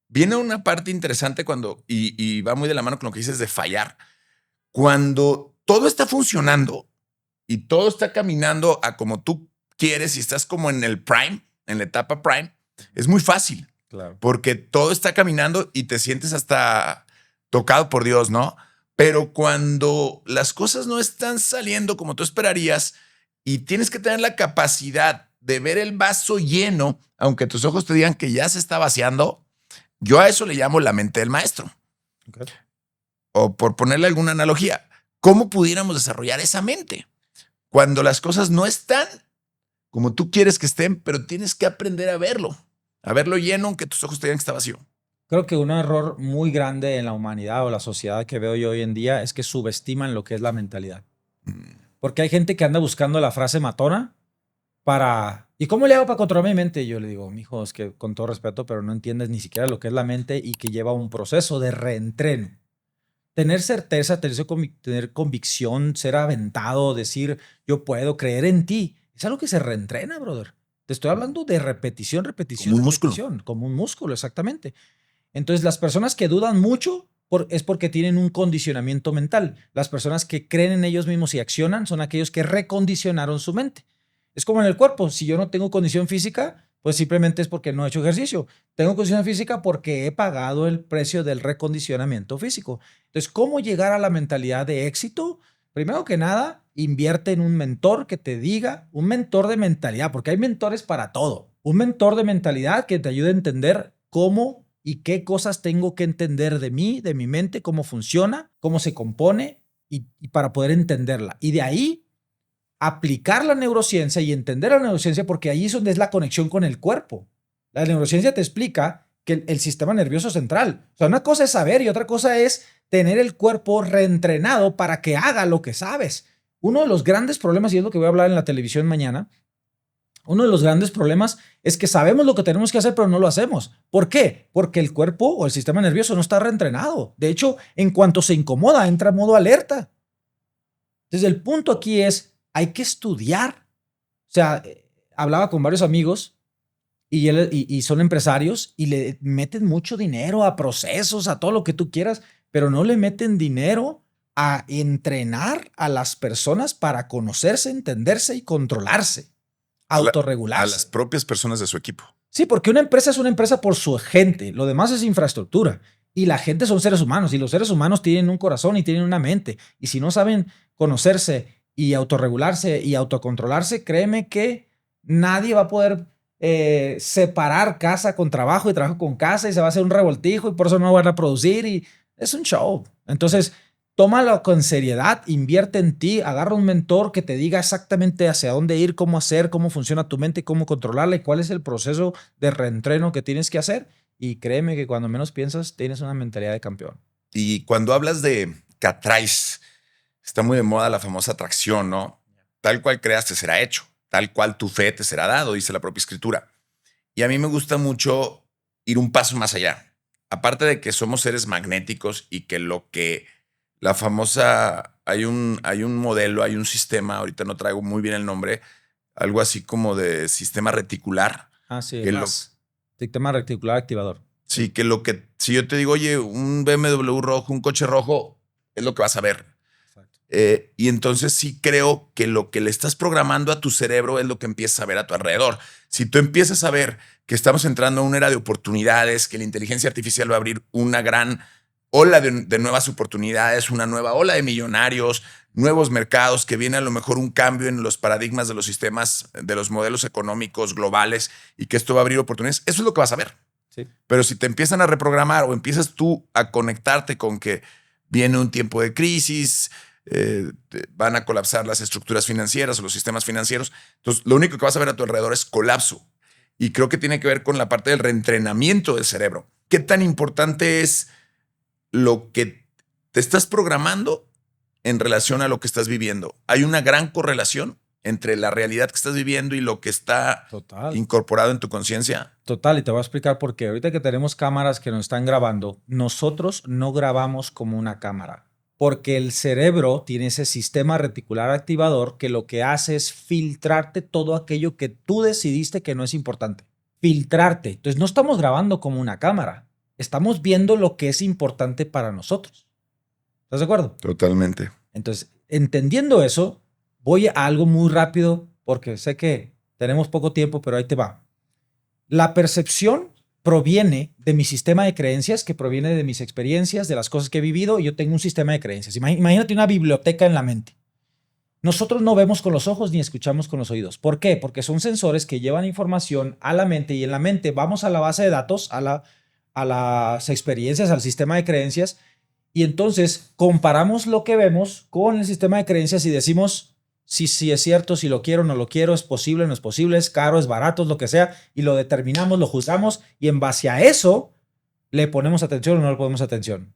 viene una parte interesante cuando, y va muy de la mano con lo que dices de fallar, cuando todo está funcionando y todo está caminando a como tú quieres y estás como en el prime, en la etapa prime, es muy fácil. Claro. Porque todo está caminando y te sientes hasta tocado por Dios, ¿no? Pero cuando las cosas no están saliendo como tú esperarías y tienes que tener la capacidad de ver el vaso lleno, aunque tus ojos te digan que ya se está vaciando, yo a eso le llamo la mente del maestro. Okay. O por ponerle alguna analogía, ¿cómo pudiéramos desarrollar esa mente? Cuando las cosas no están como tú quieres que estén, pero tienes que aprender a verlo. A verlo lleno aunque tus ojos te digan que está vacío. Creo que un error muy grande en la humanidad o la sociedad que veo yo hoy en día es que subestiman lo que es la mentalidad. Porque hay gente que anda buscando la frase matona para... ¿Y cómo le hago para controlar mi mente? Y yo le digo, mijo, es que con todo respeto, pero no entiendes ni siquiera lo que es la mente y que lleva un proceso de reentreno. Tener certeza, tener convicción, ser aventado, decir yo puedo, creer en ti, es algo que se reentrena, brother. Te estoy hablando de repetición, repetición, Como un músculo. repetición, como un músculo, exactamente. Entonces, las personas que dudan mucho es porque tienen un condicionamiento mental. Las personas que creen en ellos mismos y accionan son aquellos que recondicionaron su mente. Es como en el cuerpo. Si yo no tengo condición física, pues simplemente es porque no he hecho ejercicio. Tengo condición física porque he pagado el precio del recondicionamiento físico. Entonces, ¿cómo llegar a la mentalidad de éxito? Primero que nada, invierte en un mentor que te diga, un mentor de mentalidad, porque hay mentores para todo. Un mentor de mentalidad que te ayude a entender cómo y qué cosas tengo que entender de mí, de mi mente, cómo funciona, cómo se compone y para poder entenderla. Y de ahí aplicar la neurociencia y entender la neurociencia, porque ahí es donde es la conexión con el cuerpo. La neurociencia te explica que el sistema nervioso central, o sea, una cosa es saber y otra cosa es tener el cuerpo reentrenado para que haga lo que sabes. Uno de los grandes problemas, y es lo que voy a hablar en la televisión mañana, uno de los grandes problemas es que sabemos lo que tenemos que hacer, pero no lo hacemos. ¿Por qué? Porque el cuerpo o el sistema nervioso no está reentrenado. De hecho, en cuanto se incomoda, entra en modo alerta. Entonces, el punto aquí es, hay que estudiar. O sea, hablaba con varios amigos y son empresarios y le meten mucho dinero a procesos, a todo lo que tú quieras, pero no le meten dinero a entrenar a las personas para conocerse, entenderse y controlarse. Autorregularse. A las propias personas de su equipo. Sí, porque una empresa es una empresa por su gente. Lo demás es infraestructura. Y la gente son seres humanos. Y los seres humanos tienen un corazón y tienen una mente. Y si no saben conocerse y autorregularse y autocontrolarse, créeme que nadie va a poder separar casa con trabajo y trabajo con casa y se va a hacer un revoltijo y por eso no van a producir. Y es un show. Entonces, tómalo con seriedad, invierte en ti, agarra un mentor que te diga exactamente hacia dónde ir, cómo hacer, cómo funciona tu mente, cómo controlarla y cuál es el proceso de reentreno que tienes que hacer. Y créeme que cuando menos piensas, tienes una mentalidad de campeón. Y cuando hablas de que atraes, está muy de moda la famosa atracción, ¿no? Tal cual creas te será hecho, tal cual tu fe te será dado, dice la propia escritura. Y a mí me gusta mucho ir un paso más allá. Aparte de que somos seres magnéticos y que la famosa, hay un modelo, hay un sistema, ahorita no traigo muy bien el nombre, algo así como de sistema reticular. Ah, sí, que sistema reticular activador. Sí, que si yo te digo, oye, un BMW rojo, un coche rojo, es lo que vas a ver. Exacto. Y entonces sí creo que lo que le estás programando a tu cerebro es lo que empiezas a ver a tu alrededor. Si tú empiezas a ver que estamos entrando a una era de oportunidades, que la inteligencia artificial va a abrir una gran ola de nuevas oportunidades, una nueva ola de millonarios, nuevos mercados, que viene a lo mejor un cambio en los paradigmas de los sistemas, de los modelos económicos globales y que esto va a abrir oportunidades, eso es lo que vas a ver. Sí. Pero si te empiezan a reprogramar o empiezas tú a conectarte con que viene un tiempo de crisis, van a colapsar las estructuras financieras o los sistemas financieros, entonces lo único que vas a ver a tu alrededor es colapso. Y creo que tiene que ver con la parte del reentrenamiento del cerebro. ¿Qué tan importante es lo que te estás programando en relación a lo que estás viviendo? ¿Hay una gran correlación entre la realidad que estás viviendo y lo que está incorporado en tu conciencia? Total, y te voy a explicar por qué. Ahorita que tenemos cámaras que nos están grabando, nosotros no grabamos como una cámara, porque el cerebro tiene ese sistema reticular activador que lo que hace es filtrarte todo aquello que tú decidiste que no es importante. Filtrarte. Entonces no estamos grabando como una cámara. Estamos viendo lo que es importante para nosotros. ¿Estás de acuerdo? Totalmente. Entonces, entendiendo eso, voy a algo muy rápido porque sé que tenemos poco tiempo, pero ahí te va. La percepción proviene de mi sistema de creencias, que proviene de mis experiencias, de las cosas que he vivido, y yo tengo un sistema de creencias. Imagínate una biblioteca en la mente. Nosotros no vemos con los ojos ni escuchamos con los oídos. ¿Por qué? Porque son sensores que llevan información a la mente y en la mente vamos a la base de datos, a las experiencias, al sistema de creencias y entonces comparamos lo que vemos con el sistema de creencias y decimos, si es cierto, si lo quiero, no lo quiero, es posible, no es posible, es caro, es barato, es lo que sea, y lo determinamos, lo juzgamos, y en base a eso le ponemos atención o no le ponemos atención.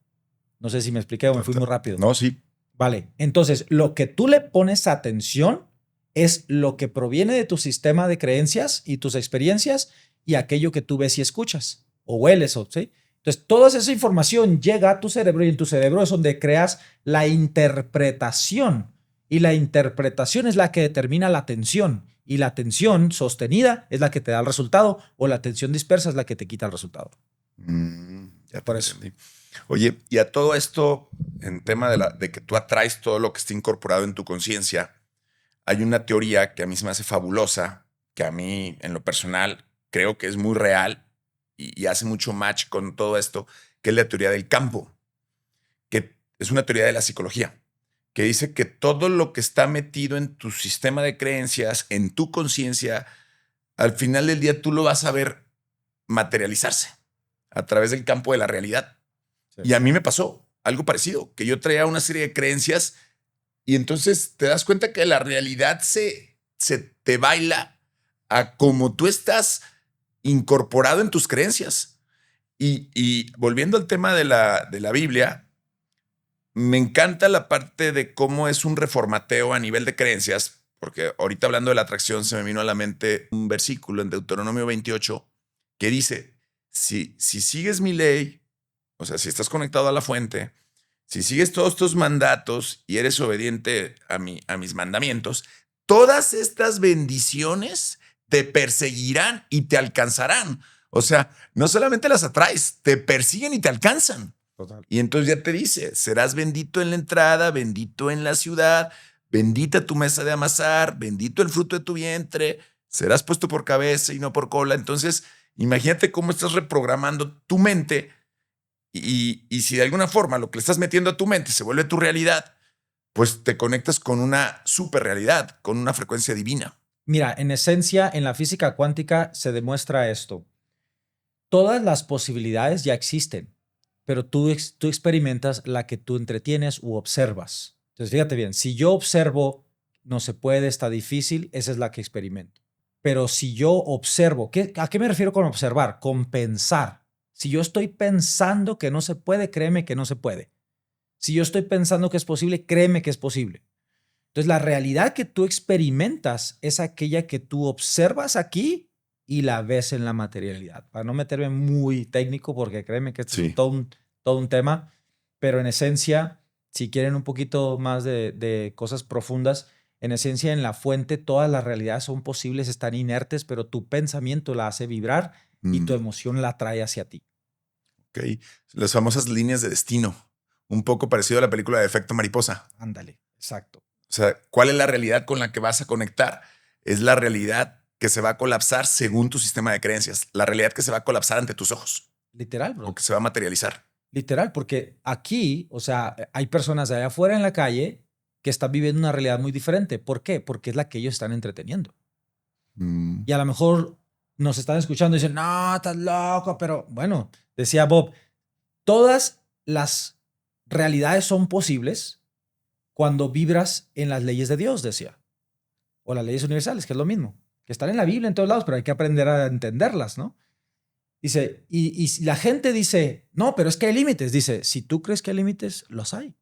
No sé si me expliqué o me fui muy rápido. No, sí. Vale, entonces lo que tú le pones atención es lo que proviene de tu sistema de creencias y tus experiencias y aquello que tú ves y escuchas o hueles, ¿sí? Entonces, toda esa información llega a tu cerebro y en tu cerebro es donde creas la interpretación. Y la interpretación es la que determina la atención. Y la atención sostenida es la que te da el resultado o la atención dispersa es la que te quita el resultado. Ya Por te eso. entendí. Oye, y a todo esto, en tema de que tú atraes todo lo que está incorporado en tu conciencia, hay una teoría que a mí se me hace fabulosa, que a mí, en lo personal, creo que es muy real y hace mucho match con todo esto, que es la teoría del campo, que es una teoría de la psicología, que dice que todo lo que está metido en tu sistema de creencias, en tu conciencia, al final del día tú lo vas a ver materializarse a través del campo de la realidad. Sí. Y a mí me pasó algo parecido, que yo traía una serie de creencias y entonces te das cuenta que la realidad se te baila a como tú estás incorporado en tus creencias. Y volviendo al tema de la Biblia, me encanta la parte de cómo es un reformateo a nivel de creencias, porque ahorita hablando de la atracción se me vino a la mente un versículo en Deuteronomio 28 que dice, si sigues mi ley, o sea, si estás conectado a la fuente, si sigues todos estos mandatos y eres obediente a mis mandamientos, todas estas bendiciones te perseguirán y te alcanzarán. O sea, no solamente las atraes, te persiguen y te alcanzan. Total. Y entonces ya te dice, serás bendito en la entrada, bendito en la ciudad, bendita tu mesa de amasar, bendito el fruto de tu vientre, serás puesto por cabeza y no por cola. Entonces, imagínate cómo estás reprogramando tu mente y si de alguna forma lo que le estás metiendo a tu mente se vuelve tu realidad, pues te conectas con una super realidad, con una frecuencia divina. Mira, en esencia, en la física cuántica se demuestra esto. Todas las posibilidades ya existen, pero tú experimentas la que tú entretienes u observas. Entonces, fíjate bien, si yo observo, no se puede, está difícil, esa es la que experimento. Pero si yo observo, ¿a qué me refiero con observar? Con pensar. Si yo estoy pensando que no se puede, créeme que no se puede. Si yo estoy pensando que es posible, créeme que es posible. Entonces, la realidad que tú experimentas es aquella que tú observas aquí y la ves en la materialidad. Para no meterme muy técnico, porque créeme que esto Sí. es todo un tema, pero en esencia, si quieren un poquito más de cosas profundas, en esencia, en la fuente, todas las realidades son posibles, están inertes, pero tu pensamiento la hace vibrar y tu emoción la trae hacia ti. Ok. Las famosas líneas de destino. Un poco parecido a la película de Efecto Mariposa. Ándale, exacto. O sea, ¿cuál es la realidad con la que vas a conectar? Es la realidad que se va a colapsar según tu sistema de creencias. La realidad que se va a colapsar ante tus ojos. Literal, bro. O que se va a materializar. Literal, porque aquí, o sea, hay personas de allá afuera en la calle que están viviendo una realidad muy diferente. ¿Por qué? Porque es la que ellos están entreteniendo. Y a lo mejor nos están escuchando y dicen, no, estás loco, pero bueno, decía Bob, todas las realidades son posibles cuando vibras en las leyes de Dios, decía, o las leyes universales, que es lo mismo, que están en la Biblia en todos lados, pero hay que aprender a entenderlas, ¿no? Dice, y la gente dice, no, pero es que hay límites. Dice, si tú crees que hay límites, los hay.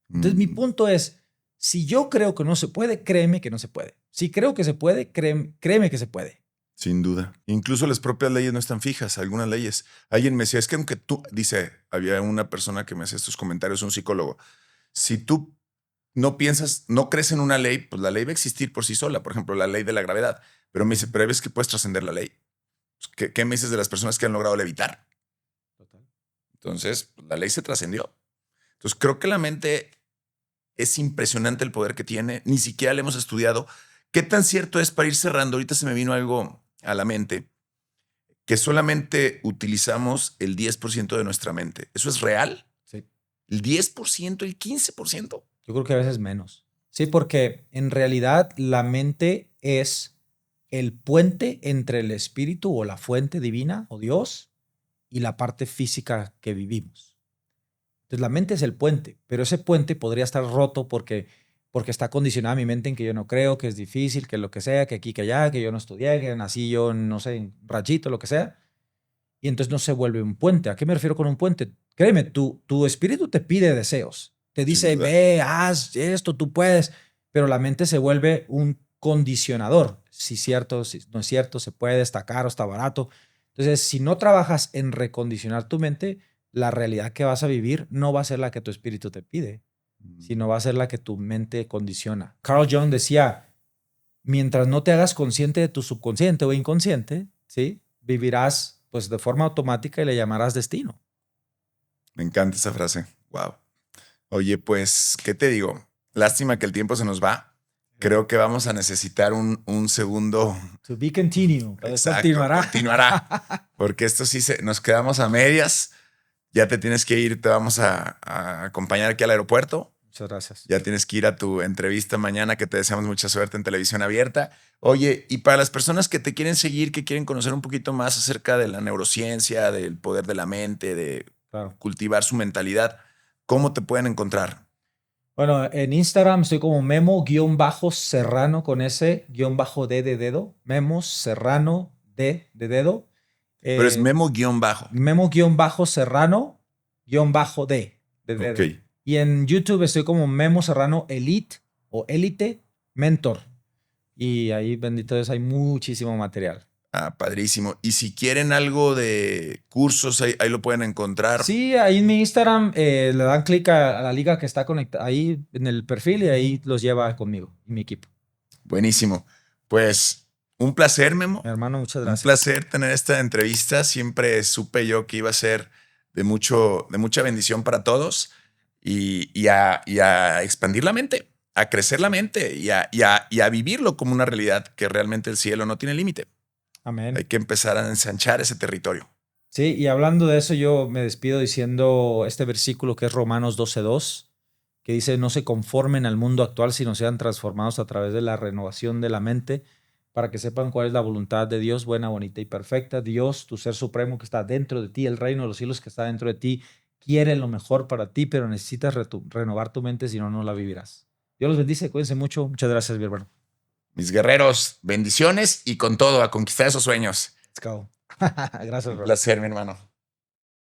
Entonces, mi punto es, si yo creo que no se puede, créeme que no se puede. Si creo que se puede, créeme que se puede. Sin duda. Incluso las propias leyes no están fijas, algunas leyes. Alguien me decía, es que aunque tú, dice, había una persona que me hacía estos comentarios, un psicólogo, si tú no piensas, no crees en una ley, pues la ley va a existir por sí sola, por ejemplo, la ley de la gravedad. Pero me dice, pero ves que puedes trascender la ley. ¿Qué me dices de las personas que han logrado levitar? Total. Entonces, la ley se trascendió. Entonces, creo que la mente es impresionante el poder que tiene. Ni siquiera le hemos estudiado. ¿Qué tan cierto es, para ir cerrando? Ahorita se me vino algo a la mente, que solamente utilizamos el 10% de nuestra mente. ¿Eso es real? Sí. ¿El 10%, el 15%? Yo creo que a veces menos. Sí, porque en realidad la mente es el puente entre el espíritu o la fuente divina o Dios y la parte física que vivimos. Entonces la mente es el puente, pero ese puente podría estar roto porque porque está condicionada mi mente en que yo no creo, que es difícil, que lo que sea, que aquí, que allá, que yo no estudié, que nací yo, no sé, en Rachito, lo que sea. Y entonces no se vuelve un puente. ¿A qué me refiero con un puente? Créeme, tu espíritu te pide deseos. Te dice, ve, haz esto, tú puedes. Pero la mente se vuelve un condicionador. Si es cierto, si no es cierto, se puede, está caro, está barato. Entonces, si no trabajas en recondicionar tu mente, la realidad que vas a vivir no va a ser la que tu espíritu te pide, sino va a ser la que tu mente condiciona. Carl Jung decía, mientras no te hagas consciente de tu subconsciente o inconsciente, ¿sí? Vivirás pues de forma automática y le llamarás destino. Me encanta esa frase. Wow. Oye, pues, ¿qué te digo? Lástima que el tiempo se nos va. Creo que vamos a necesitar un segundo. To be continue. Exacto, Continuará. continuará. Porque esto sí nos quedamos a medias. Ya te tienes que ir, te vamos a acompañar aquí al aeropuerto. Muchas gracias. Ya tienes que ir a tu entrevista mañana, que te deseamos mucha suerte en Televisión Abierta. Oye, y para las personas que te quieren seguir, que quieren conocer un poquito más acerca de la neurociencia, del poder de la mente, de cultivar su mentalidad, ¿cómo te pueden encontrar? Bueno, en Instagram estoy como Memo-Serrano con ese-D de dedo. Memo Serrano D de dedo. Pero es Memo-bajo. Memo-Serrano-D de dedo. Okay. Y en YouTube estoy como Memo Serrano Elite o Elite Mentor. Y ahí, bendito Dios, hay muchísimo material. Ah, padrísimo. Y si quieren algo de cursos, ahí lo pueden encontrar. Sí, ahí en mi Instagram le dan clic a la liga que está conectada ahí en el perfil y ahí los lleva conmigo y mi equipo. Buenísimo. Pues un placer, Memo. Mi hermano, muchas gracias. Un placer tener esta entrevista. Siempre supe yo que iba a ser de mucha bendición para todos y a expandir la mente, a crecer la mente y a vivirlo como una realidad, que realmente el cielo no tiene límite. Amén. Hay que empezar a ensanchar ese territorio. Sí, y hablando de eso, yo me despido diciendo este versículo que es Romanos 12:2, que dice, no se conformen al mundo actual, sino sean transformados a través de la renovación de la mente, para que sepan cuál es la voluntad de Dios, buena, bonita y perfecta. Dios, tu ser supremo que está dentro de ti, el reino de los cielos que está dentro de ti, quiere lo mejor para ti, pero necesitas renovar tu mente, si no, no la vivirás. Dios los bendice, cuídense mucho. Muchas gracias, mi hermano. Mis guerreros, bendiciones y con todo, a conquistar esos sueños. Let's go. Gracias, bro. Un placer, mi hermano.